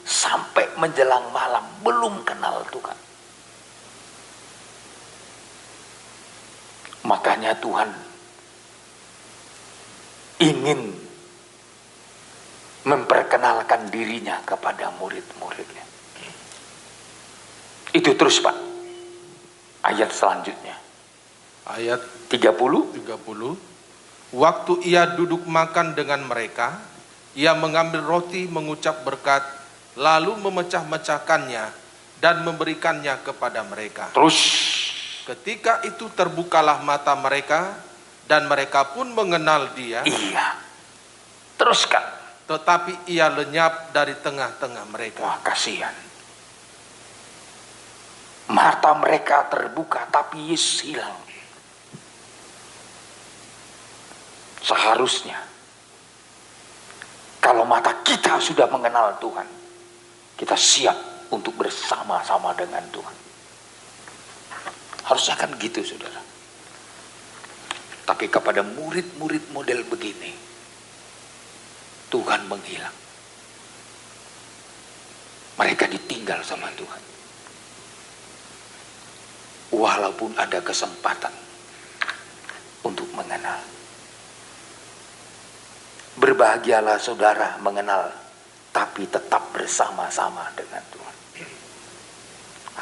[SPEAKER 1] sampai menjelang malam belum kenal Tuhan. Makanya Tuhan ingin memperkenalkan dirinya kepada murid-muridnya. Itu terus, Pak. Ayat selanjutnya.
[SPEAKER 2] Ayat
[SPEAKER 1] 30.
[SPEAKER 2] Waktu ia duduk makan dengan mereka, ia mengambil roti, mengucap berkat, lalu memecah-mecahkannya dan memberikannya kepada mereka.
[SPEAKER 1] Terus.
[SPEAKER 2] Ketika itu terbukalah mata mereka, dan mereka pun mengenal dia.
[SPEAKER 1] Iya. Teruskan.
[SPEAKER 2] Tetapi ia lenyap dari tengah-tengah mereka.
[SPEAKER 1] Wah, kasihan. Mata mereka terbuka, tapi Yesus hilang. Seharusnya, kalau mata kita sudah mengenal Tuhan, kita siap untuk bersama-sama dengan Tuhan. Harusnya kan gitu, saudara. Tapi kepada murid-murid model begini, Tuhan menghilang. Mereka ditinggal sama Tuhan. Walaupun ada kesempatan untuk mengenal. Berbahagialah saudara mengenal, tapi tetap bersama-sama dengan Tuhan.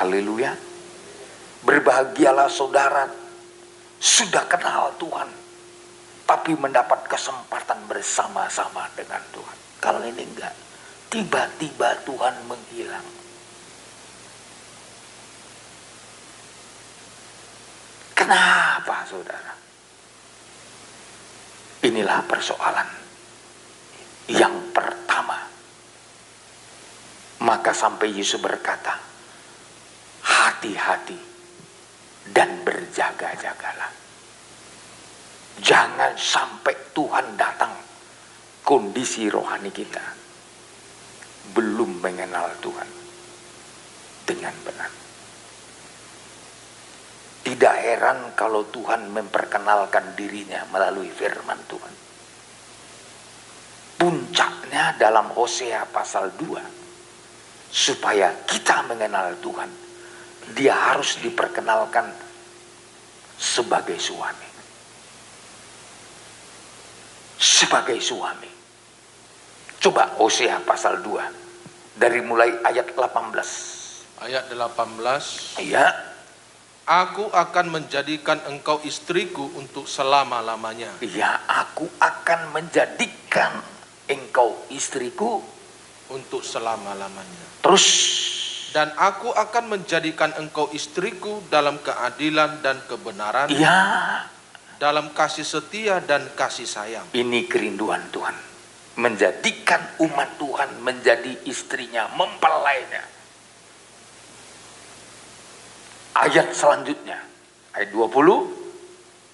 [SPEAKER 1] Haleluya. Berbahagialah saudara sudah kenal Tuhan, tapi mendapat kesempatan bersama-sama dengan Tuhan. Kalau ini enggak, tiba-tiba Tuhan menghilang. Kenapa, saudara? Inilah persoalan yang pertama. Maka sampai Yesus berkata, hati-hati dan berjaga-jagalah. Jangan sampai Tuhan datang, kondisi rohani kita belum mengenal Tuhan dengan benar. Tidak heran kalau Tuhan memperkenalkan dirinya melalui firman Tuhan. Puncaknya dalam Hosea pasal 2. Supaya kita mengenal Tuhan, dia harus diperkenalkan sebagai suami. Sebagai suami. Coba Hosea pasal 2 dari mulai ayat 18.
[SPEAKER 2] Ayat 18.
[SPEAKER 1] Iya.
[SPEAKER 2] Aku akan menjadikan engkau istriku untuk selama-lamanya.
[SPEAKER 1] Iya, aku akan menjadikan engkau istriku
[SPEAKER 2] untuk selama-lamanya.
[SPEAKER 1] Terus.
[SPEAKER 2] Dan aku akan menjadikan engkau istriku dalam keadilan dan kebenaran.
[SPEAKER 1] Iya.
[SPEAKER 2] Dalam kasih setia dan kasih sayang.
[SPEAKER 1] Ini kerinduan Tuhan. Menjadikan umat Tuhan menjadi istrinya, mempelainya. Ayat selanjutnya, ayat 20.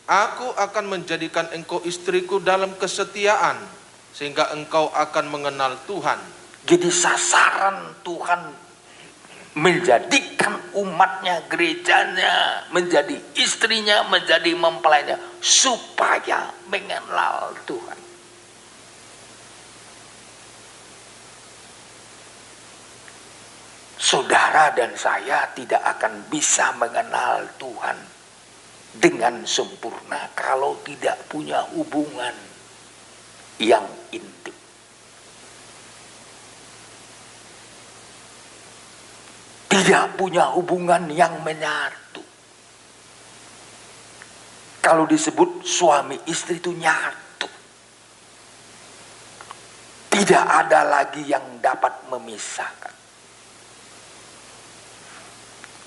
[SPEAKER 2] Aku akan menjadikan engkau istriku dalam kesetiaan, sehingga engkau akan mengenal Tuhan.
[SPEAKER 1] Jadi sasaran Tuhan menjadikan umatnya, gerejanya, menjadi istrinya, menjadi mempelainya, supaya mengenal Tuhan. Saudara dan saya tidak akan bisa mengenal Tuhan dengan sempurna kalau tidak punya hubungan yang intim. Tidak punya hubungan yang menyatu. Kalau disebut suami istri itu nyatu. Tidak ada lagi yang dapat memisahkan.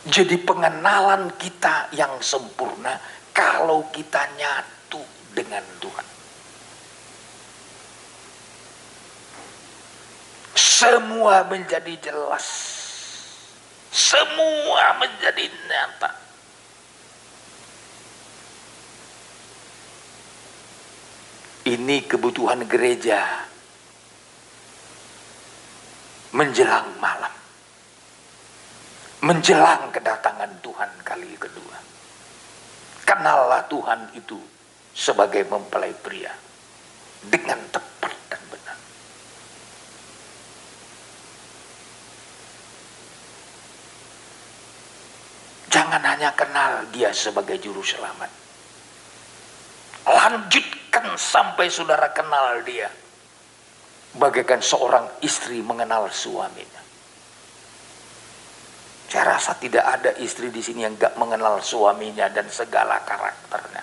[SPEAKER 1] Jadi pengenalan kita yang sempurna kalau kita nyatu dengan Tuhan. Semua menjadi jelas. Semua menjadi nyata. Ini kebutuhan gereja menjelang malam. Menjelang kedatangan Tuhan kali kedua. Kenallah Tuhan itu sebagai mempelai pria dengan tepat dan benar. Jangan hanya kenal dia sebagai juru selamat. Lanjutkan sampai saudara kenal dia bagaikan seorang istri mengenal suaminya. Saya rasa tidak ada istri di sini yang gak mengenal suaminya dan segala karakternya.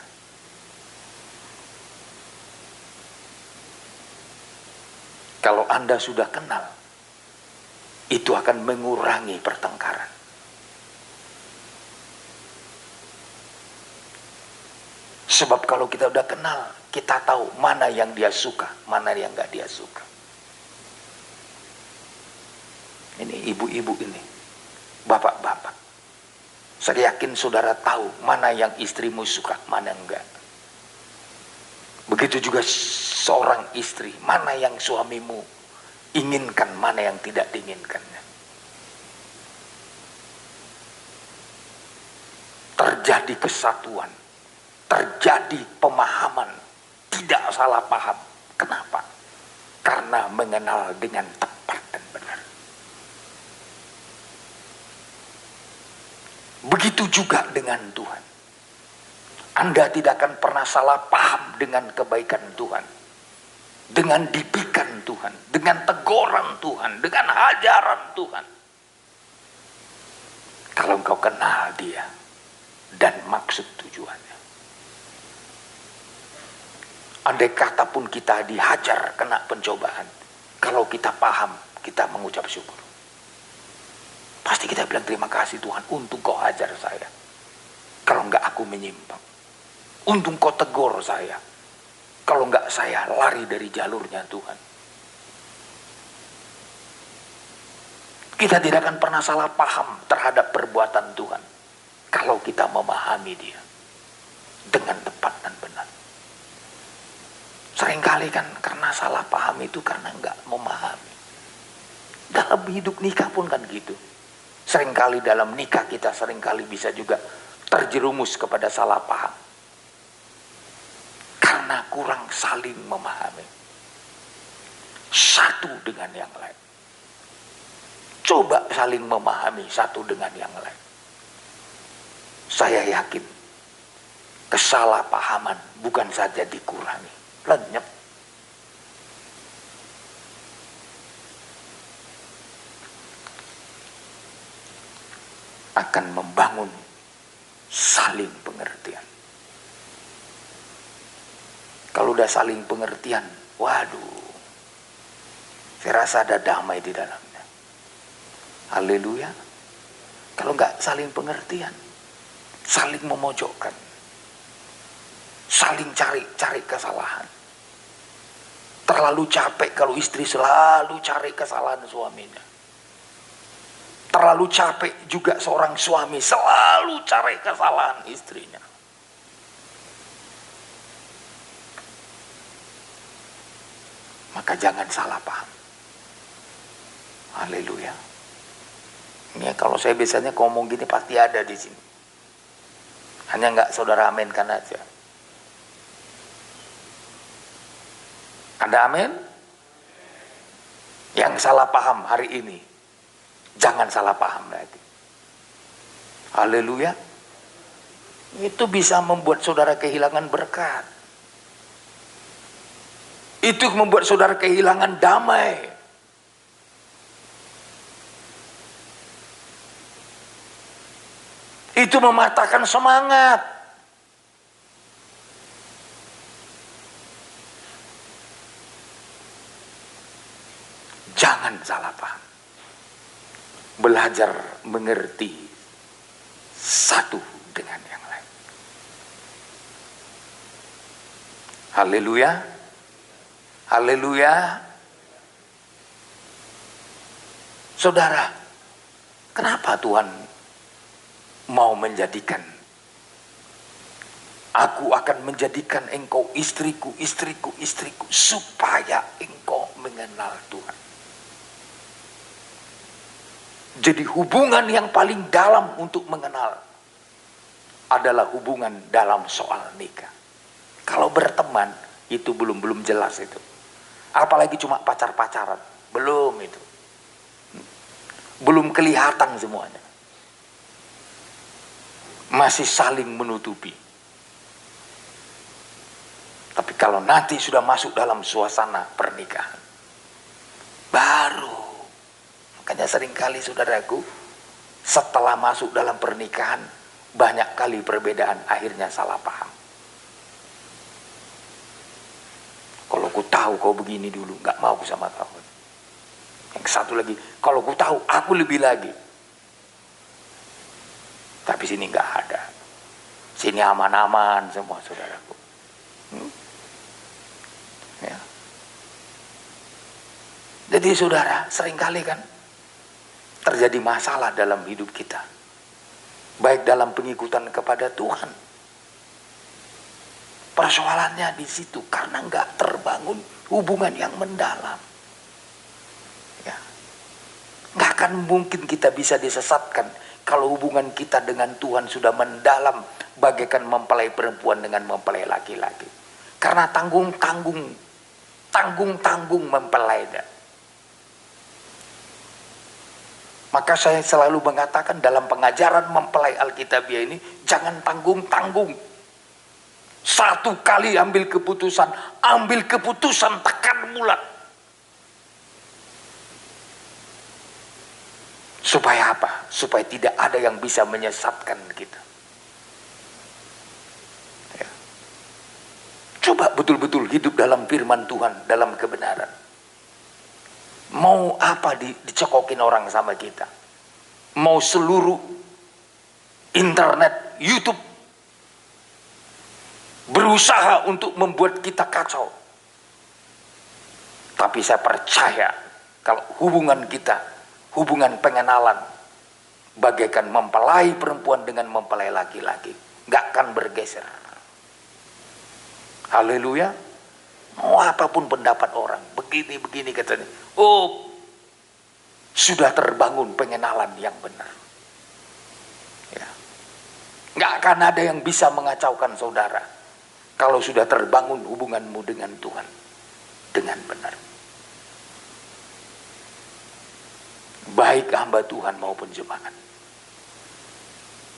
[SPEAKER 1] Kalau Anda sudah kenal, itu akan mengurangi pertengkaran. Sebab kalau kita udah kenal, kita tahu mana yang dia suka, mana yang gak dia suka. Ini ibu-ibu ini. Bapak-bapak, saya yakin saudara tahu mana yang istrimu suka, mana enggak. Begitu juga seorang istri, mana yang suamimu inginkan, mana yang tidak diinginkannya. Terjadi kesatuan, terjadi pemahaman, tidak salah paham. Kenapa? Karena mengenal dengan tepat dan benar. Begitu juga dengan Tuhan. Anda tidak akan pernah salah paham dengan kebaikan Tuhan. Dengan didikan Tuhan. Dengan teguran Tuhan. Dengan ajaran Tuhan. Kalau engkau kenal dia. Dan maksud tujuannya. Andai kata pun kita dihajar kena pencobaan. Kalau kita paham, kita mengucap syukur. Pasti kita bilang terima kasih Tuhan untuk kau hajar saya. Kalau enggak aku menyimpang. Untung kau tegur saya. Kalau enggak saya lari dari jalurnya Tuhan. Kita tidak akan pernah salah paham terhadap perbuatan Tuhan. Kalau kita memahami dia. Dengan tepat dan benar. Seringkali kan karena salah paham itu karena enggak memahami. Dalam hidup nikah pun kan gitu. Seringkali dalam nikah kita seringkali bisa juga terjerumus kepada salah paham. Karena kurang saling memahami. Satu dengan yang lain. Coba saling memahami satu dengan yang lain. Saya yakin kesalahpahaman bukan saja dikurangi, lenyap. Akan membangun saling pengertian. Kalau udah saling pengertian, waduh, saya rasa ada damai di dalamnya. Haleluya. Kalau nggak saling pengertian, saling memojokkan, saling cari kesalahan. Terlalu capek kalau istri selalu cari kesalahan suaminya. Terlalu capek juga seorang suami selalu cari kesalahan istrinya. Maka jangan salah paham. Haleluya. Ini kalau saya biasanya ngomong gini pasti ada di sini. Hanya nggak saudara aminkan aja. Ada amin? Yang salah paham hari ini. Jangan salah paham lagi. Haleluya. Itu bisa membuat saudara kehilangan berkat. Itu membuat saudara kehilangan damai. Itu mematahkan semangat. Jangan salah paham. Belajar mengerti satu dengan yang lain. Haleluya. Haleluya. Saudara, kenapa Tuhan mau menjadikan, aku akan menjadikan engkau istriku, istriku, istriku, supaya engkau mengenal Tuhan. Jadi hubungan yang paling dalam untuk mengenal adalah hubungan dalam soal nikah. Kalau berteman itu belum jelas itu. Apalagi cuma pacar-pacaran, belum itu. Belum kelihatan semuanya. Masih saling menutupi. Tapi kalau nanti sudah masuk dalam suasana pernikahan, baru. Makanya seringkali saudaraku, setelah masuk dalam pernikahan, banyak kali perbedaan, akhirnya salah paham. Kalau ku tahu kau begini dulu, gak mau aku sama kau. Yang satu lagi, kalau ku tahu aku lebih lagi. Tapi sini gak ada. Sini aman-aman semua saudaraku. Ya. Jadi saudara, seringkali kan terjadi masalah dalam hidup kita. Baik dalam pengikutan kepada Tuhan. Persoalannya di situ karena nggak terbangun hubungan yang mendalam. Ya. Nggak akan mungkin kita bisa disesatkan kalau hubungan kita dengan Tuhan sudah mendalam, bagaikan mempelai perempuan dengan mempelai laki-laki. Karena tanggung-tanggung mempelai. Maka saya selalu mengatakan dalam pengajaran mempelai Alkitabiah ini, jangan tanggung-tanggung. Satu kali ambil keputusan tekan bulat. Supaya apa? Supaya tidak ada yang bisa menyesatkan kita. Ya. Coba betul-betul hidup dalam firman Tuhan, dalam kebenaran. Mau apa dicekokin orang sama kita? Mau seluruh internet, YouTube berusaha untuk membuat kita kacau. Tapi saya percaya kalau hubungan kita, hubungan pengenalan, bagaikan mempelai perempuan dengan mempelai laki-laki, gak akan bergeser. Haleluya. Mau apapun pendapat orang, begini katanya, oh sudah terbangun pengenalan yang benar. Ya. Gak akan ada yang bisa mengacaukan saudara kalau sudah terbangun hubunganmu dengan Tuhan dengan benar. Baik hamba Tuhan maupun jemaat,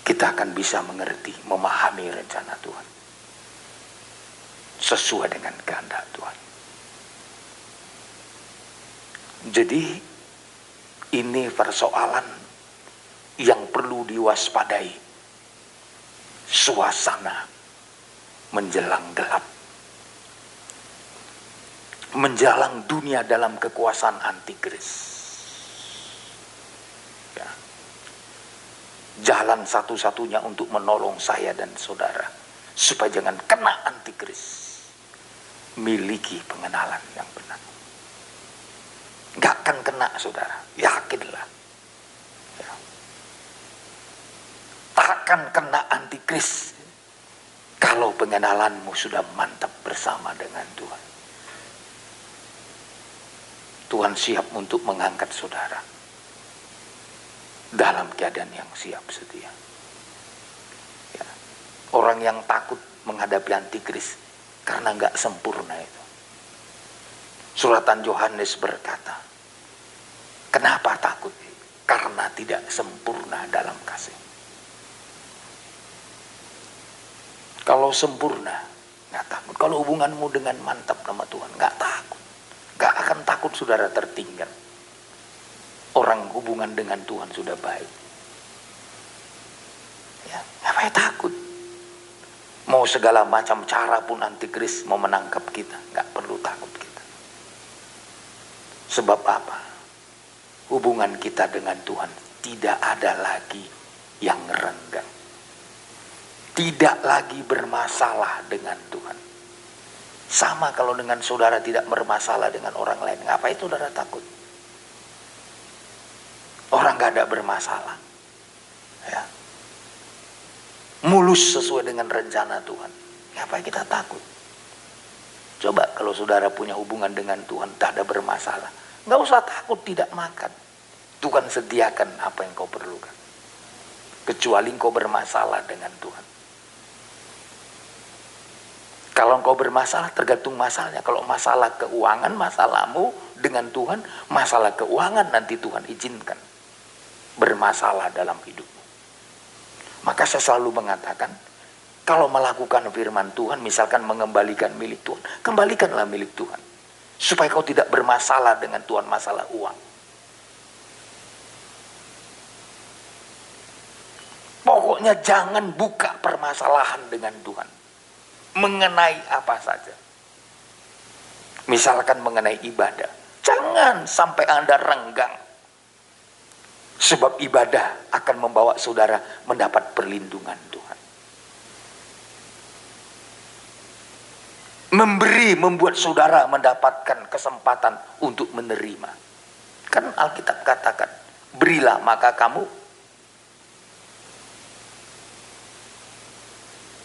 [SPEAKER 1] kita akan bisa mengerti, memahami rencana Tuhan sesuai dengan kehendak Tuhan. Jadi ini persoalan yang perlu diwaspadai. Suasana menjelang gelap, menjelang dunia dalam kekuasaan antikris. Ya. Jalan satu-satunya untuk menolong saya dan saudara supaya jangan kena antikris, miliki pengenalan yang benar. Gak akan kena saudara, yakinlah. Ya. Takkan kena antikris kalau pengenalanmu sudah mantap bersama dengan Tuhan. Tuhan siap untuk mengangkat saudara dalam keadaan yang siap setia. Ya. Orang yang takut menghadapi antikris karena nggak sempurna itu. Suratan Yohanes berkata, kenapa takut? Karena tidak sempurna dalam kasih. Kalau sempurna, Nggak takut. Kalau hubunganmu dengan mantap sama Tuhan, nggak takut. Nggak akan takut saudara tertinggal. Orang hubungan dengan Tuhan sudah baik. Ya, ngapain takut? Mau segala macam cara pun antikris mau menangkap kita, nggak perlu takut kita. Sebab apa? Hubungan kita dengan Tuhan tidak ada lagi yang renggang. Tidak lagi bermasalah dengan Tuhan. Sama kalau dengan saudara tidak bermasalah dengan orang lain, ngapain saudara takut? Orang gak ada bermasalah, ya. Mulus sesuai dengan rencana Tuhan, ngapain kita takut? Coba kalau saudara punya hubungan dengan Tuhan tak ada bermasalah, nggak usah takut tidak makan. Tuhan sediakan apa yang kau perlukan, kecuali kau bermasalah dengan Tuhan. Kalau engkau bermasalah tergantung masalahnya. Kalau masalah keuangan, masalahmu dengan Tuhan, masalah keuangan nanti Tuhan izinkan bermasalah dalam hidupmu. Maka saya selalu mengatakan, kalau melakukan firman Tuhan, misalkan mengembalikan milik Tuhan, kembalikanlah milik Tuhan. Supaya kau tidak bermasalah dengan Tuhan masalah uang. Pokoknya jangan buka permasalahan dengan Tuhan. Mengenai apa saja. Misalkan mengenai ibadah. Jangan sampai Anda renggang. Sebab ibadah akan membawa saudara mendapat perlindungan Tuhan. Memberi membuat saudara mendapatkan kesempatan untuk menerima. Kan Alkitab katakan, berilah maka kamu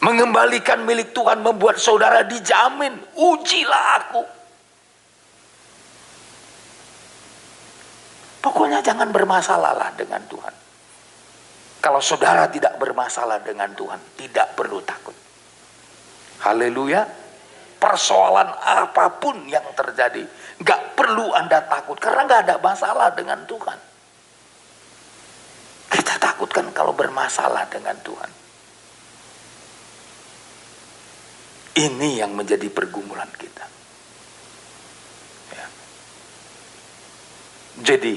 [SPEAKER 1] mengembalikan milik Tuhan membuat saudara dijamin. Ujilah aku. Pokoknya jangan bermasalahlah dengan Tuhan. Kalau saudara tidak bermasalah dengan Tuhan, tidak perlu takut. Haleluya. Persoalan apapun yang terjadi, gak perlu Anda takut. Karena gak ada masalah dengan Tuhan. Kita takutkan kalau bermasalah dengan Tuhan. Ini yang menjadi pergumulan kita. Ya. Jadi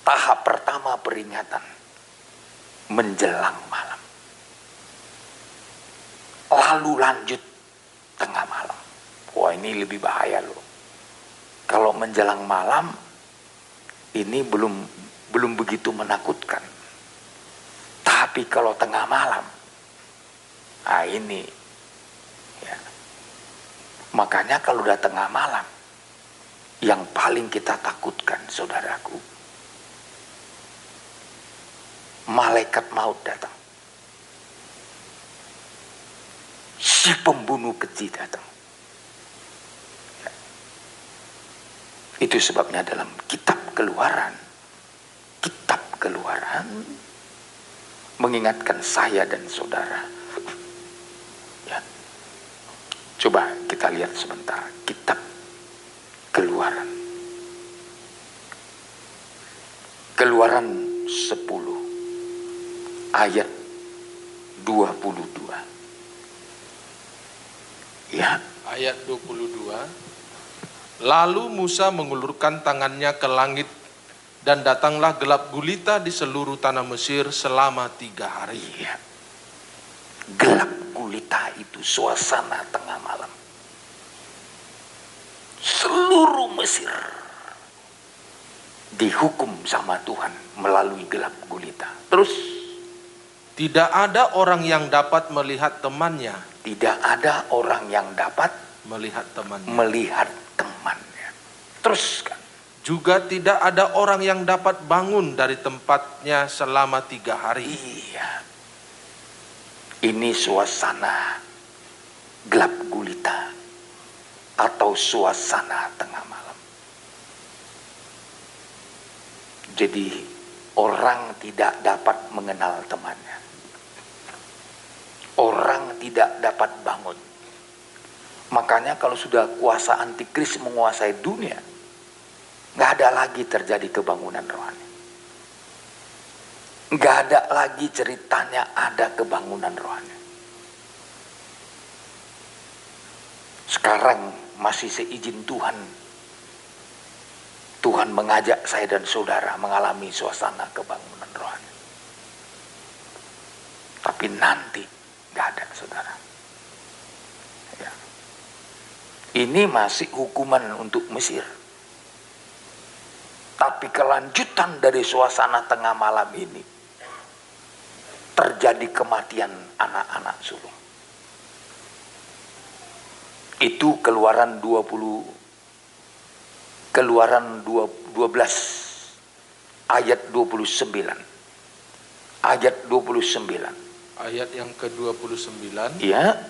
[SPEAKER 1] tahap pertama peringatan menjelang malam. Lalu lanjut tengah malam. Wah, ini lebih bahaya loh. Kalau menjelang malam ini belum begitu menakutkan. Tapi kalau tengah malam, nah ini ya. Makanya kalau udah tengah malam, yang paling kita takutkan, saudaraku, malaikat maut datang. Si pembunuh keji datang. Ya. Itu sebabnya dalam kitab Keluaran mengingatkan saya dan saudara. Ya. Coba kita lihat sebentar kitab Keluaran. Keluaran 10 ayat 22. Ya.
[SPEAKER 2] Ayat 22. Lalu Musa mengulurkan tangannya ke langit, dan datanglah gelap gulita di seluruh tanah Mesir selama 3 hari.
[SPEAKER 1] Iya. Gelap gulita itu suasana tengah malam. Seluruh Mesir dihukum sama Tuhan melalui gelap gulita. Terus
[SPEAKER 2] tidak ada orang yang dapat melihat temannya.
[SPEAKER 1] Tidak ada orang yang dapat
[SPEAKER 2] melihat temannya.
[SPEAKER 1] Teruskan.
[SPEAKER 2] Juga tidak ada orang yang dapat bangun dari tempatnya selama 3 hari.
[SPEAKER 1] Iya. Ini suasana gelap gulita atau suasana tengah malam. Jadi orang tidak dapat mengenal temannya. Orang tidak dapat bangun. Makanya kalau sudah kuasa antikris menguasai dunia, nggak ada lagi terjadi kebangunan rohani. Nggak ada lagi ceritanya ada kebangunan rohani. Sekarang masih seizin Tuhan. Tuhan mengajak saya dan saudara mengalami suasana kebangunan rohani. Tapi nanti gak ada, saudara. Ya. Ini masih hukuman untuk Mesir. Tapi kelanjutan dari suasana tengah malam ini, terjadi kematian anak-anak sulung. Itu Keluaran 12 ayat 29. Ayat 29.
[SPEAKER 2] Ayat yang ke-29.
[SPEAKER 1] Ya.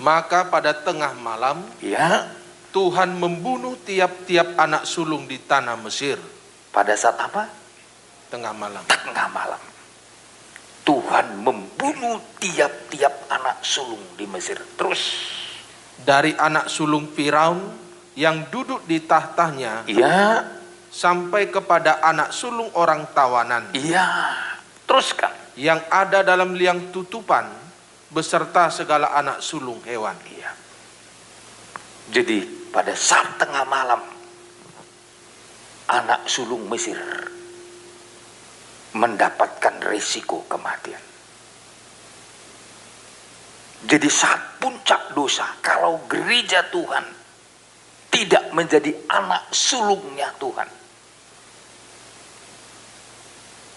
[SPEAKER 2] Maka pada tengah malam,
[SPEAKER 1] Ya.
[SPEAKER 2] Tuhan membunuh tiap-tiap anak sulung di tanah Mesir.
[SPEAKER 1] Pada saat apa?
[SPEAKER 2] Tengah malam.
[SPEAKER 1] Tengah malam. Tuhan membunuh tiap-tiap anak sulung di Mesir. Terus.
[SPEAKER 2] Dari anak sulung Firaun yang duduk di tahtanya,
[SPEAKER 1] Iya.
[SPEAKER 2] sampai kepada anak sulung orang tawanan.
[SPEAKER 1] Iya. Teruskan.
[SPEAKER 2] Yang ada dalam liang tutupan, beserta segala anak sulung hewan.
[SPEAKER 1] Iya. Jadi pada saat tengah malam, anak sulung Mesir mendapatkan risiko kematian. Jadi saat puncak dosa, kalau gereja Tuhan tidak menjadi anak sulungnya Tuhan.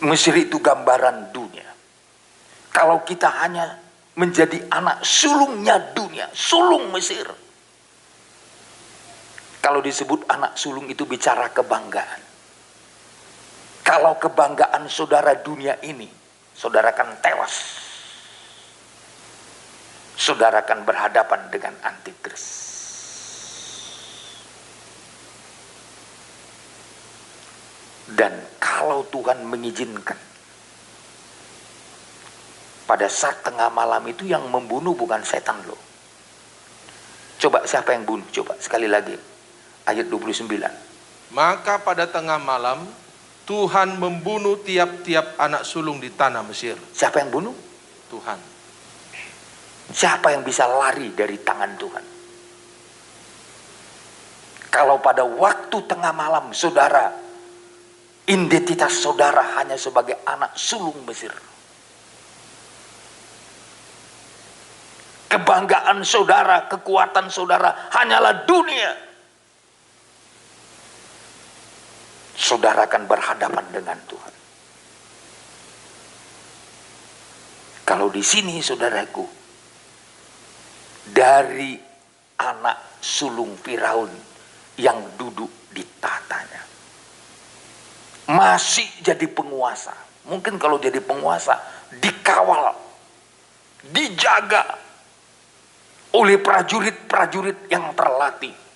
[SPEAKER 1] Mesir itu gambaran dunia. Kalau kita hanya menjadi anak sulungnya dunia, sulung Mesir. Kalau disebut anak sulung itu bicara kebanggaan. Kalau kebanggaan saudara dunia ini, saudara akan tewas. Saudara akan berhadapan dengan antikris. Dan kalau Tuhan mengizinkan, pada saat tengah malam itu yang membunuh bukan setan loh. Coba siapa yang bunuh? Coba sekali lagi. Ayat 29.
[SPEAKER 2] Maka pada tengah malam, Tuhan membunuh tiap-tiap anak sulung di tanah Mesir.
[SPEAKER 1] Siapa yang bunuh?
[SPEAKER 2] Tuhan.
[SPEAKER 1] Siapa yang bisa lari dari tangan Tuhan? Kalau pada waktu tengah malam saudara, identitas saudara hanya sebagai anak sulung Mesir. Kebanggaan saudara, kekuatan saudara hanyalah dunia. Saudara akan berhadapan dengan Tuhan. Kalau di sini saudaraku, dari anak sulung Firaun yang duduk di tahtanya, masih jadi penguasa. Mungkin kalau jadi penguasa dikawal, dijaga oleh prajurit-prajurit yang terlatih.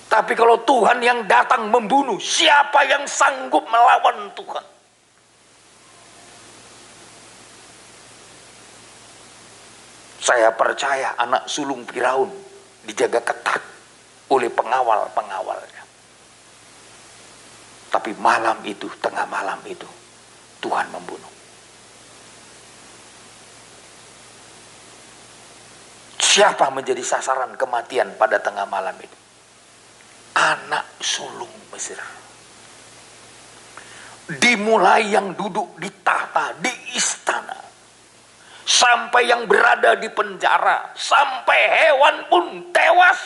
[SPEAKER 1] Tapi kalau Tuhan yang datang membunuh, siapa yang sanggup melawan Tuhan? Saya percaya anak sulung Firaun dijaga ketat oleh pengawal-pengawalnya. Tapi malam itu, tengah malam itu, Tuhan membunuh. Siapa menjadi sasaran kematian pada tengah malam itu? Anak sulung Mesir. Dimulai yang duduk di tahta, di istana, sampai yang berada di penjara, sampai hewan pun tewas.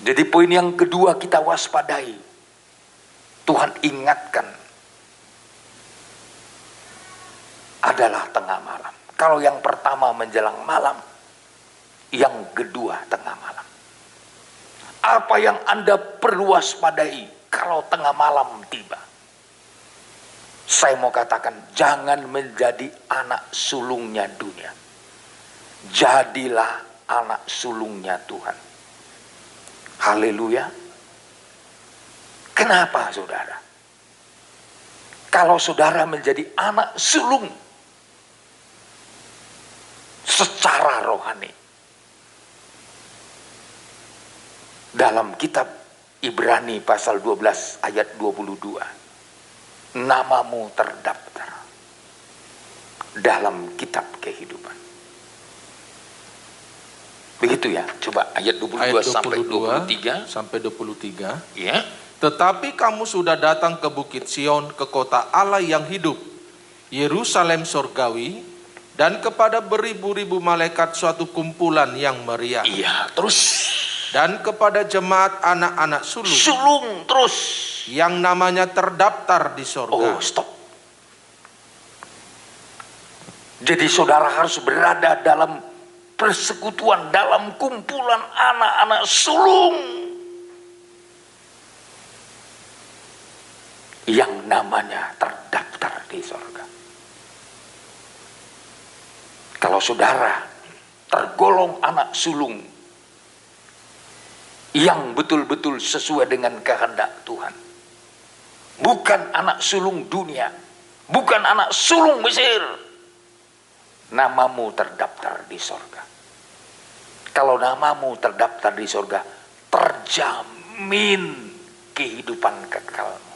[SPEAKER 1] Jadi poin yang kedua kita waspadai. Tuhan ingatkan adalah tengah malam. Kalau yang pertama menjelang malam, yang kedua tengah malam. Apa yang Anda perlu waspadai kalau tengah malam tiba? Saya mau katakan, jangan menjadi anak sulungnya dunia. Jadilah anak sulungnya Tuhan. Haleluya. Kenapa saudara? Kalau saudara menjadi anak sulung secara rohani, dalam kitab Ibrani pasal 12 ayat 22, namamu terdaftar dalam kitab kehidupan. Begitu ya. Coba ayat 22 sampai 23.
[SPEAKER 2] Sampai 23.
[SPEAKER 1] Ya.
[SPEAKER 2] Tetapi kamu sudah datang ke Bukit Sion, ke kota Allah yang hidup, Yerusalem sorgawi, dan kepada beribu-ribu malaikat suatu kumpulan yang meriah.
[SPEAKER 1] Iya, terus.
[SPEAKER 2] Dan kepada jemaat anak-anak sulung.
[SPEAKER 1] Sulung, terus.
[SPEAKER 2] Yang namanya terdaftar di sorga.
[SPEAKER 1] Oh, stop. Jadi saudara harus berada dalam persekutuan, dalam kumpulan anak-anak sulung yang namanya terdaftar di sorga. Kalau saudara tergolong anak sulung yang betul-betul sesuai dengan kehendak Tuhan, bukan anak sulung dunia, bukan anak sulung Mesir, namamu terdaftar di sorga. Kalau namamu terdaftar di sorga, terjamin kehidupan kekalmu.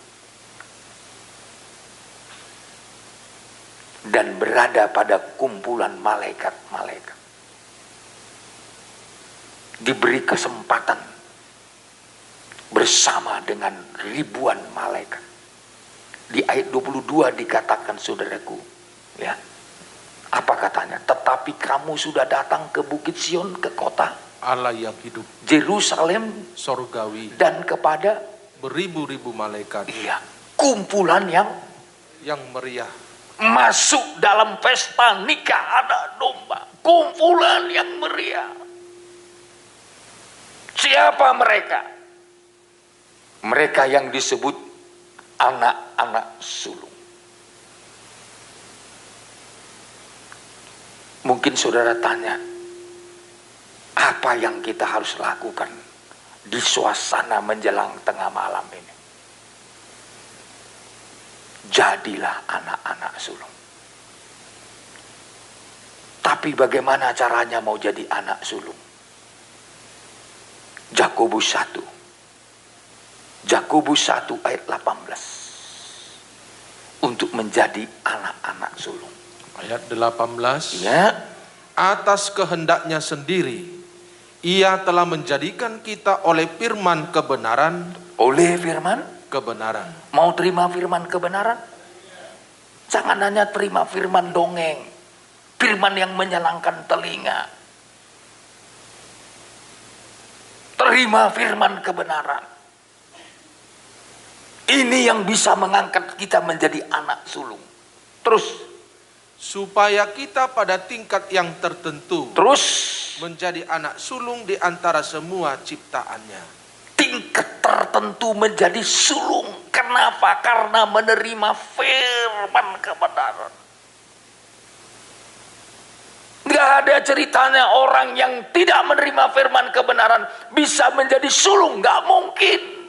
[SPEAKER 1] Dan berada pada kumpulan malaikat-malaikat. Diberi kesempatan bersama dengan ribuan malaikat. Di ayat 22 dikatakan, saudaraku, ya, apa katanya? Tetapi kamu sudah datang ke Bukit Sion, ke kota
[SPEAKER 2] Allah yang hidup,
[SPEAKER 1] Yerusalem
[SPEAKER 2] sorgawi,
[SPEAKER 1] dan kepada
[SPEAKER 2] beribu-ribu malaikat.
[SPEAKER 1] Iya, kumpulan
[SPEAKER 2] yang meriah.
[SPEAKER 1] Masuk dalam pesta nikah anak domba. Kumpulan yang meriah. Siapa mereka? Mereka yang disebut anak-anak sulung. Mungkin saudara tanya, apa yang kita harus lakukan di suasana menjelang tengah malam ini? Jadilah anak-anak sulung. Tapi bagaimana caranya mau jadi anak sulung? Yakobus 1 ayat 18. Untuk menjadi anak-anak sulung.
[SPEAKER 2] Ayat 18.
[SPEAKER 1] Ya.
[SPEAKER 2] Atas kehendaknya sendiri, Ia telah menjadikan kita oleh firman kebenaran.
[SPEAKER 1] Oleh firman
[SPEAKER 2] kebenaran.
[SPEAKER 1] Mau terima firman kebenaran? Jangan hanya terima firman dongeng, firman yang menyenangkan telinga. Terima firman kebenaran. Ini yang bisa mengangkat kita menjadi anak sulung. Terus,
[SPEAKER 2] supaya kita pada tingkat yang tertentu
[SPEAKER 1] terus
[SPEAKER 2] menjadi anak sulung di antara semua ciptaannya.
[SPEAKER 1] Tingkat tertentu menjadi sulung. Kenapa? Karena menerima firman kebenaran. Gak ada ceritanya orang yang tidak menerima firman kebenaran bisa menjadi sulung. Gak mungkin.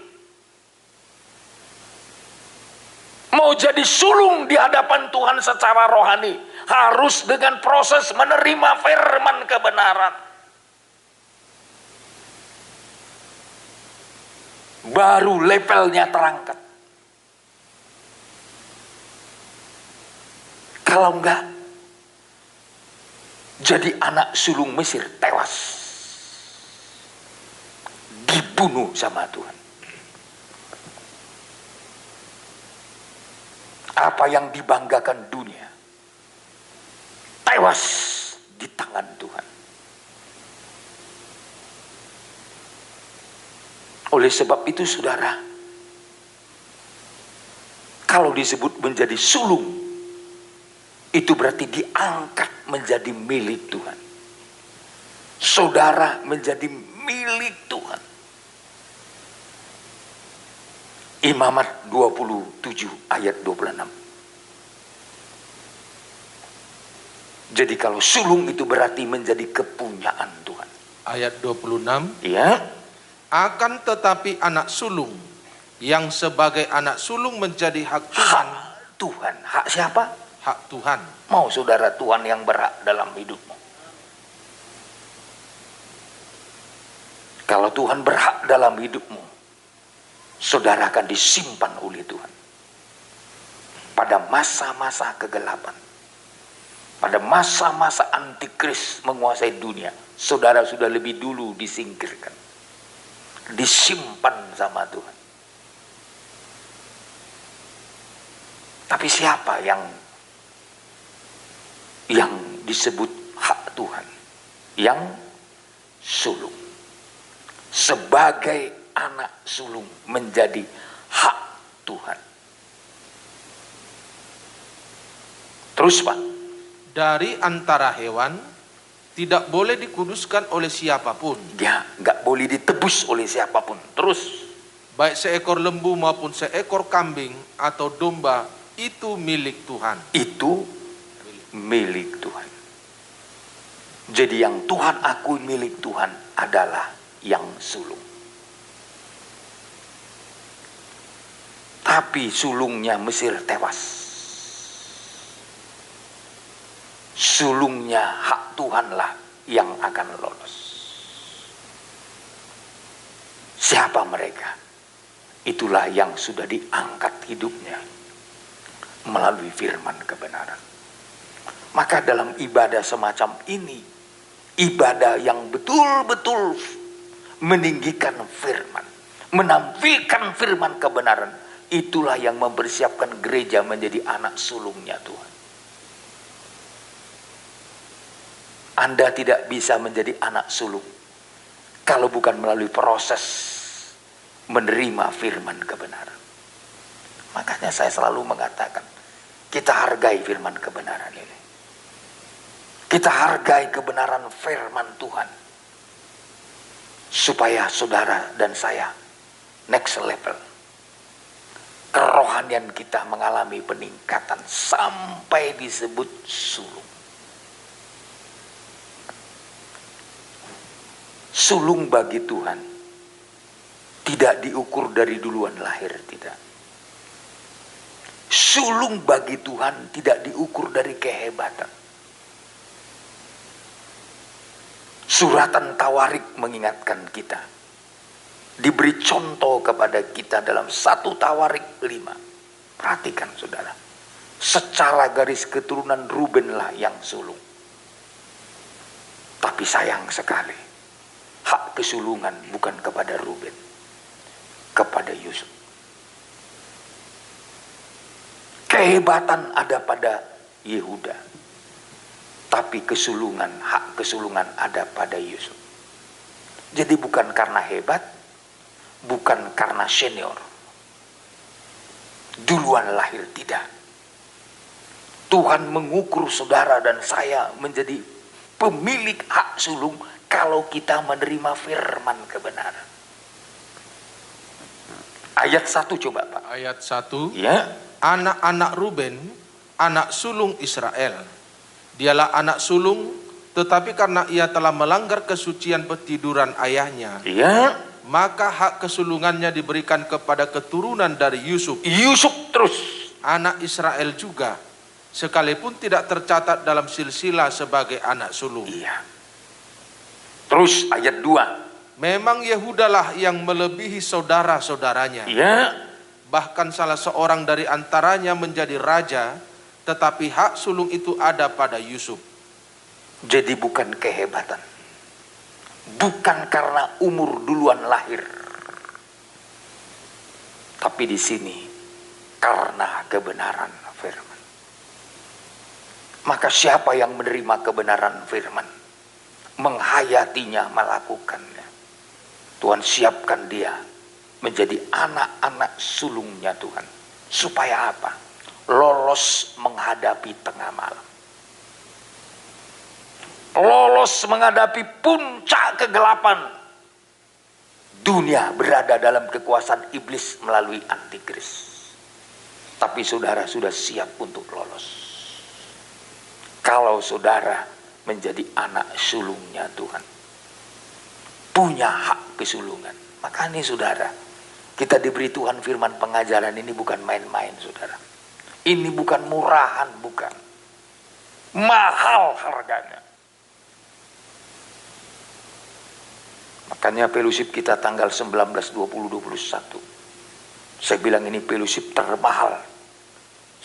[SPEAKER 1] Mau jadi sulung di hadapan Tuhan secara rohani, harus dengan proses menerima firman kebenaran. Baru levelnya terangkat. Kalau enggak, jadi anak sulung Mesir tewas, dibunuh sama Tuhan. Apa yang dibanggakan dunia, tewas di tangan Tuhan. Oleh sebab itu saudara, kalau disebut menjadi sulung, itu berarti diangkat menjadi milik Tuhan. Saudara menjadi milik Tuhan. Imamat 27 ayat 26. Jadi kalau sulung itu berarti menjadi kepunyaan Tuhan.
[SPEAKER 2] Ayat 26.
[SPEAKER 1] Ya.
[SPEAKER 2] Akan tetapi anak sulung yang sebagai anak sulung menjadi hak Tuhan.
[SPEAKER 1] Hak Tuhan. Hak siapa?
[SPEAKER 2] Hak Tuhan.
[SPEAKER 1] Mau saudara Tuhan yang berhak dalam hidupmu? Kalau Tuhan berhak dalam hidupmu, saudara akan disimpan oleh Tuhan. pada masa-masa kegelapan, pada masa-masa antikris menguasai dunia, saudara sudah lebih dulu disingkirkan, disimpan sama Tuhan. Tapi siapa yang disebut hak Tuhan? Yang sulung. Sebagai anak sulung menjadi hak Tuhan. Terus Pak.
[SPEAKER 2] Dari antara hewan tidak boleh dikuduskan oleh siapapun.
[SPEAKER 1] Ya, nggak boleh ditebus oleh siapapun. Terus.
[SPEAKER 2] Baik seekor lembu maupun seekor kambing atau domba, itu milik Tuhan.
[SPEAKER 1] Itu milik Tuhan. Jadi yang Tuhan akui milik Tuhan adalah yang sulung. Tapi sulungnya Mesir tewas. Sulungnya hak Tuhanlah yang akan lolos. Siapa mereka? Itulah yang sudah diangkat hidupnya melalui firman kebenaran. Maka dalam ibadah semacam ini, ibadah yang betul-betul meninggikan firman, menampilkan firman kebenaran, itulah yang mempersiapkan gereja menjadi anak sulungnya Tuhan. Anda tidak bisa menjadi anak sulung kalau bukan melalui proses menerima firman kebenaran. Makanya saya selalu mengatakan, kita hargai firman kebenaran ini. Kita hargai kebenaran firman Tuhan. Supaya saudara dan saya next level. Kerohanian kita mengalami peningkatan sampai disebut sulung. Sulung bagi Tuhan tidak diukur dari duluan lahir, tidak. Sulung bagi Tuhan tidak diukur dari kehebatan. Suratan Tawarik mengingatkan kita, diberi contoh kepada kita dalam 1 Tawarik 5. Perhatikan saudara, secara garis keturunan Rubenlah yang sulung. Tapi sayang sekali, hak kesulungan bukan kepada Ruben, kepada Yusuf. Kehebatan ada pada Yehuda, tapi kesulungan, hak kesulungan ada pada Yusuf. Jadi bukan karena hebat, bukan karena senior, duluan lahir, tidak. Tuhan mengukur saudara dan saya menjadi pemilik hak sulung kalau kita menerima firman kebenaran. Ayat 1 coba Pak.
[SPEAKER 2] Ayat 1.
[SPEAKER 1] Ya.
[SPEAKER 2] Anak-anak Ruben, anak sulung Israel. Dialah anak sulung, tetapi karena ia telah melanggar kesucian petiduran ayahnya,
[SPEAKER 1] Ya.
[SPEAKER 2] maka hak kesulungannya diberikan kepada keturunan dari Yusuf.
[SPEAKER 1] Yusuf terus.
[SPEAKER 2] Anak Israel juga, sekalipun tidak tercatat dalam silsilah sebagai anak sulung.
[SPEAKER 1] Iya. Terus ayat 2.
[SPEAKER 2] Memang Yehudalah yang melebihi saudara-saudaranya.
[SPEAKER 1] Ya.
[SPEAKER 2] Bahkan salah seorang dari antaranya menjadi raja, tetapi hak sulung itu ada pada Yusuf.
[SPEAKER 1] Jadi bukan kehebatan, bukan karena umur duluan lahir, tapi di sini karena kebenaran firman. Maka siapa yang menerima kebenaran firman, menghayatinya, melakukannya, Tuhan siapkan dia menjadi anak-anak sulungnya Tuhan. Supaya apa? Lolos menghadapi tengah malam. Lolos menghadapi puncak kegelapan. Dunia berada dalam kekuasaan iblis melalui antikris. Tapi saudara sudah siap untuk lolos. Kalau saudara menjadi anak sulungnya Tuhan, punya hak kesulungan. Makanya saudara, kita diberi Tuhan firman pengajaran ini bukan main-main saudara. Ini bukan murahan, bukan. Mahal harganya. Makanya fellowship kita tanggal 19, 20, 21. Saya bilang ini fellowship termahal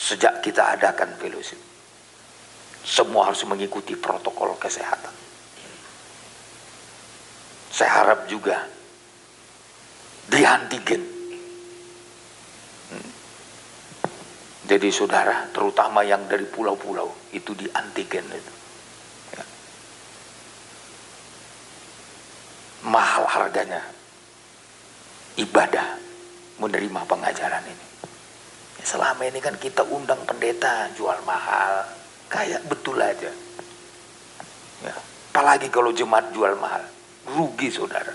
[SPEAKER 1] Sejak kita adakan fellowship, semua harus mengikuti protokol kesehatan. Saya harap juga di antigen. Jadi saudara, terutama yang dari pulau-pulau itu di antigen itu. Ya. Mahal harganya ibadah menerima pengajaran ini. Ya, selama ini kan kita undang pendeta jual mahal, kayak betul aja. Ya. Apalagi kalau jemaat jual mahal, rugi saudara.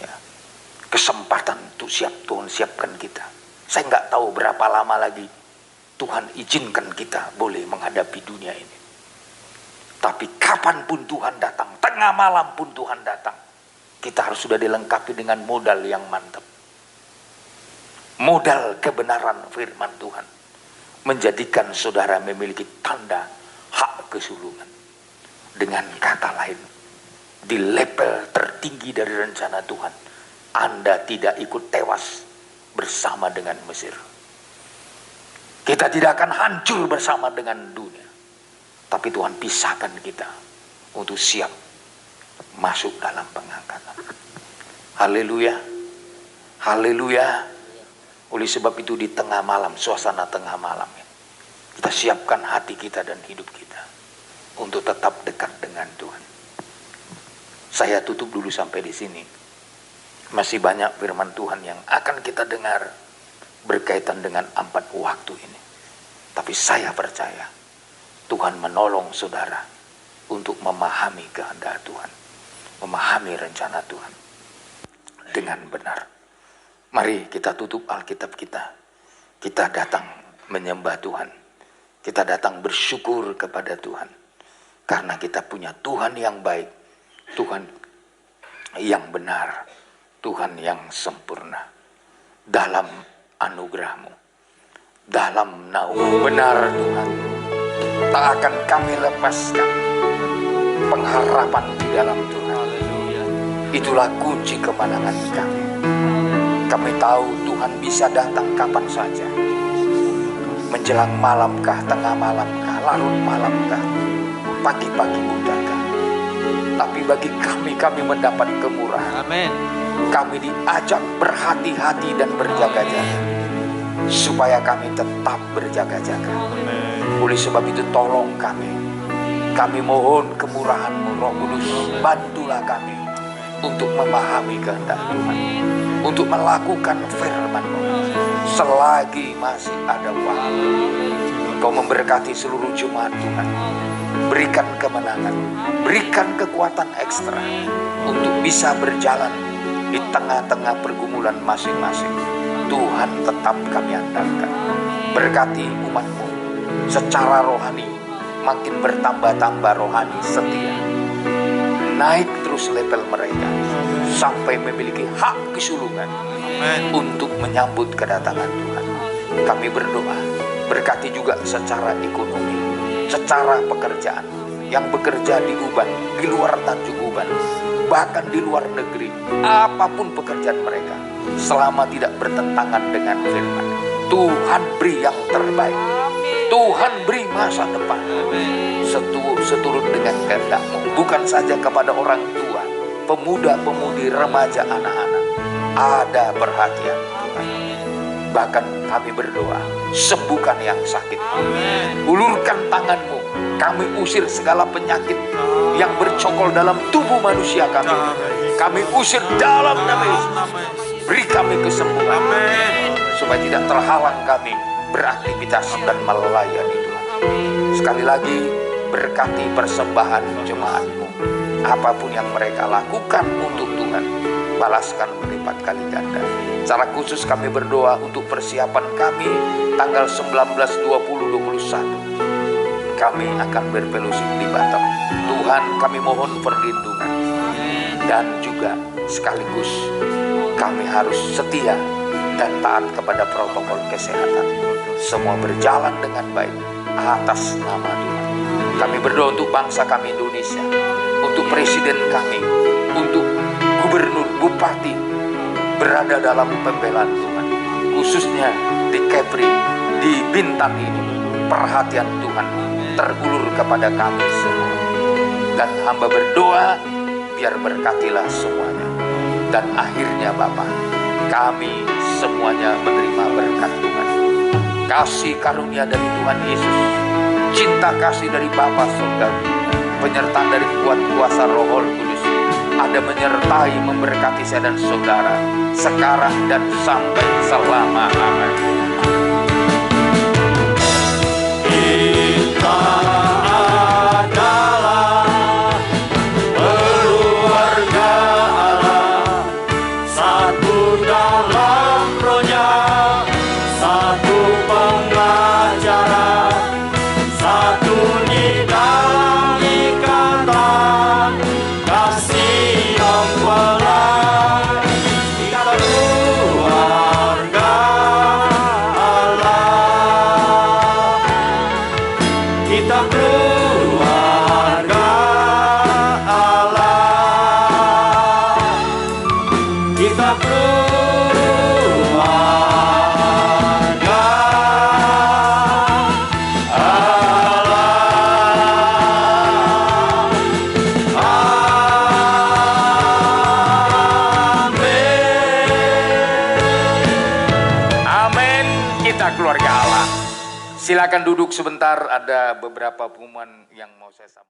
[SPEAKER 1] Ya. Kesempatan untuk Tuhan siapkan kita. Saya nggak tahu berapa lama lagi Tuhan izinkan kita boleh menghadapi dunia ini. Tapi kapanpun Tuhan datang, tengah malam pun Tuhan datang, kita harus sudah dilengkapi dengan modal yang mantap. Modal kebenaran firman Tuhan menjadikan saudara memiliki tanda hak kesulungan. Dengan kata lain, di level tertinggi dari rencana Tuhan, Anda tidak ikut tewas bersama dengan Mesir. Kita tidak akan hancur bersama dengan dunia, tapi Tuhan pisahkan kita untuk siap masuk dalam pengangkatan. Haleluya, haleluya. Oleh sebab itu di tengah malam, suasana tengah malam, kita siapkan hati kita dan hidup kita untuk tetap dekat dengan Tuhan. Saya tutup dulu sampai di sini. Masih banyak firman Tuhan yang akan kita dengar berkaitan dengan 4 waktu ini. Tapi saya percaya Tuhan menolong saudara untuk memahami kehendak Tuhan, memahami rencana Tuhan dengan benar. Mari kita tutup Alkitab kita. Kita datang menyembah Tuhan. Kita datang bersyukur kepada Tuhan. Karena kita punya Tuhan yang baik, Tuhan yang benar, Tuhan yang sempurna. Dalam anugerah-Mu, dalam naungan benar Tuhan, tak akan kami lepaskan pengharapan di dalam Tuhan. Itulah kunci kemenangan kami. Kami tahu Tuhan bisa datang kapan saja. Menjelang malamkah, tengah malamkah, larut malamkah, pagi-pagi mudakah. Tapi bagi kami mendapat kemurahan.
[SPEAKER 3] Amin.
[SPEAKER 1] Kami diajak berhati-hati dan berjaga-jaga, supaya kami tetap berjaga-jaga. Oleh sebab itu tolong kami. Kami mohon kemurahan-Mu, Roh Kudus, bantulah kami untuk memahami kehendak Tuhan, untuk melakukan firman-Mu selagi masih ada waktu. Kau memberkati seluruh jemaat Tuhan. Berikan kemenangan, berikan kekuatan ekstra untuk bisa berjalan di tengah-tengah pergumulan masing-masing. Tuhan tetap kami andalkan. Berkati umat-Mu secara rohani, makin bertambah-tambah rohani setia. Naik terus level mereka sampai memiliki hak kesulungan untuk menyambut kedatangan Tuhan. Kami berdoa, berkati juga secara ekonomi, secara pekerjaan, yang bekerja di Uban, di luar Tanjung Uban, bahkan di luar negeri, apapun pekerjaan mereka, selama tidak bertentangan dengan firman, Tuhan beri yang terbaik. Tuhan beri masa depan seturut dengan kehendak-Mu, bukan saja kepada orang tua, pemuda-pemudi, remaja, anak-anak. Ada perhatian Tuhan. Bahkan kami berdoa, sembuhkan yang sakit. Ulurkan tangan-Mu, kami usir segala penyakit yang bercokol dalam tubuh manusia kami. Kami usir dalam nama Yesus. Beri kami kesembuhan, supaya tidak terhalang kami beraktivitas dan melayani Tuhan. Sekali lagi, berkati persembahan jemaat-Mu. Apapun yang mereka lakukan untuk Tuhan, balaskan berlipat kali ganda. Secara khusus kami berdoa untuk persiapan kami tanggal 19, 20, 21. Kami akan berfellowship di Batam. Tuhan, kami mohon perlindungan. Dan juga sekaligus kami harus setia dan taat kepada protokol kesehatan. Semua berjalan dengan baik atas nama Tuhan. Kami berdoa untuk bangsa kami Indonesia, untuk presiden kami, untuk gubernur, bupati berada dalam pembelaan Tuhan, khususnya di Kepri, di bintang ini, perhatian Tuhan terulur kepada kami semua. Dan hamba berdoa, biar berkatilah semuanya. Dan akhirnya Bapa, kami semuanya menerima berkat Tuhan. Kasih karunia dari Tuhan Yesus, cinta kasih dari Bapa Surga, penyertaan dari kuat kuasa Roh Kudus ada menyertai memberkati saya dan saudara sekarang dan sampai selama-lamanya.
[SPEAKER 3] Kita adalah keluarga Allah, satu dalam Roh-Nya, satu pengajaran, satu di dalam ikatan kasih mempelai. Kita keluarga Allah, kita keluarga Allah, kita keluarga Allah.
[SPEAKER 1] Amin. Kita keluarga Allah. Silakan duduk sebentar, ada beberapa pengumuman yang mau saya sampaikan.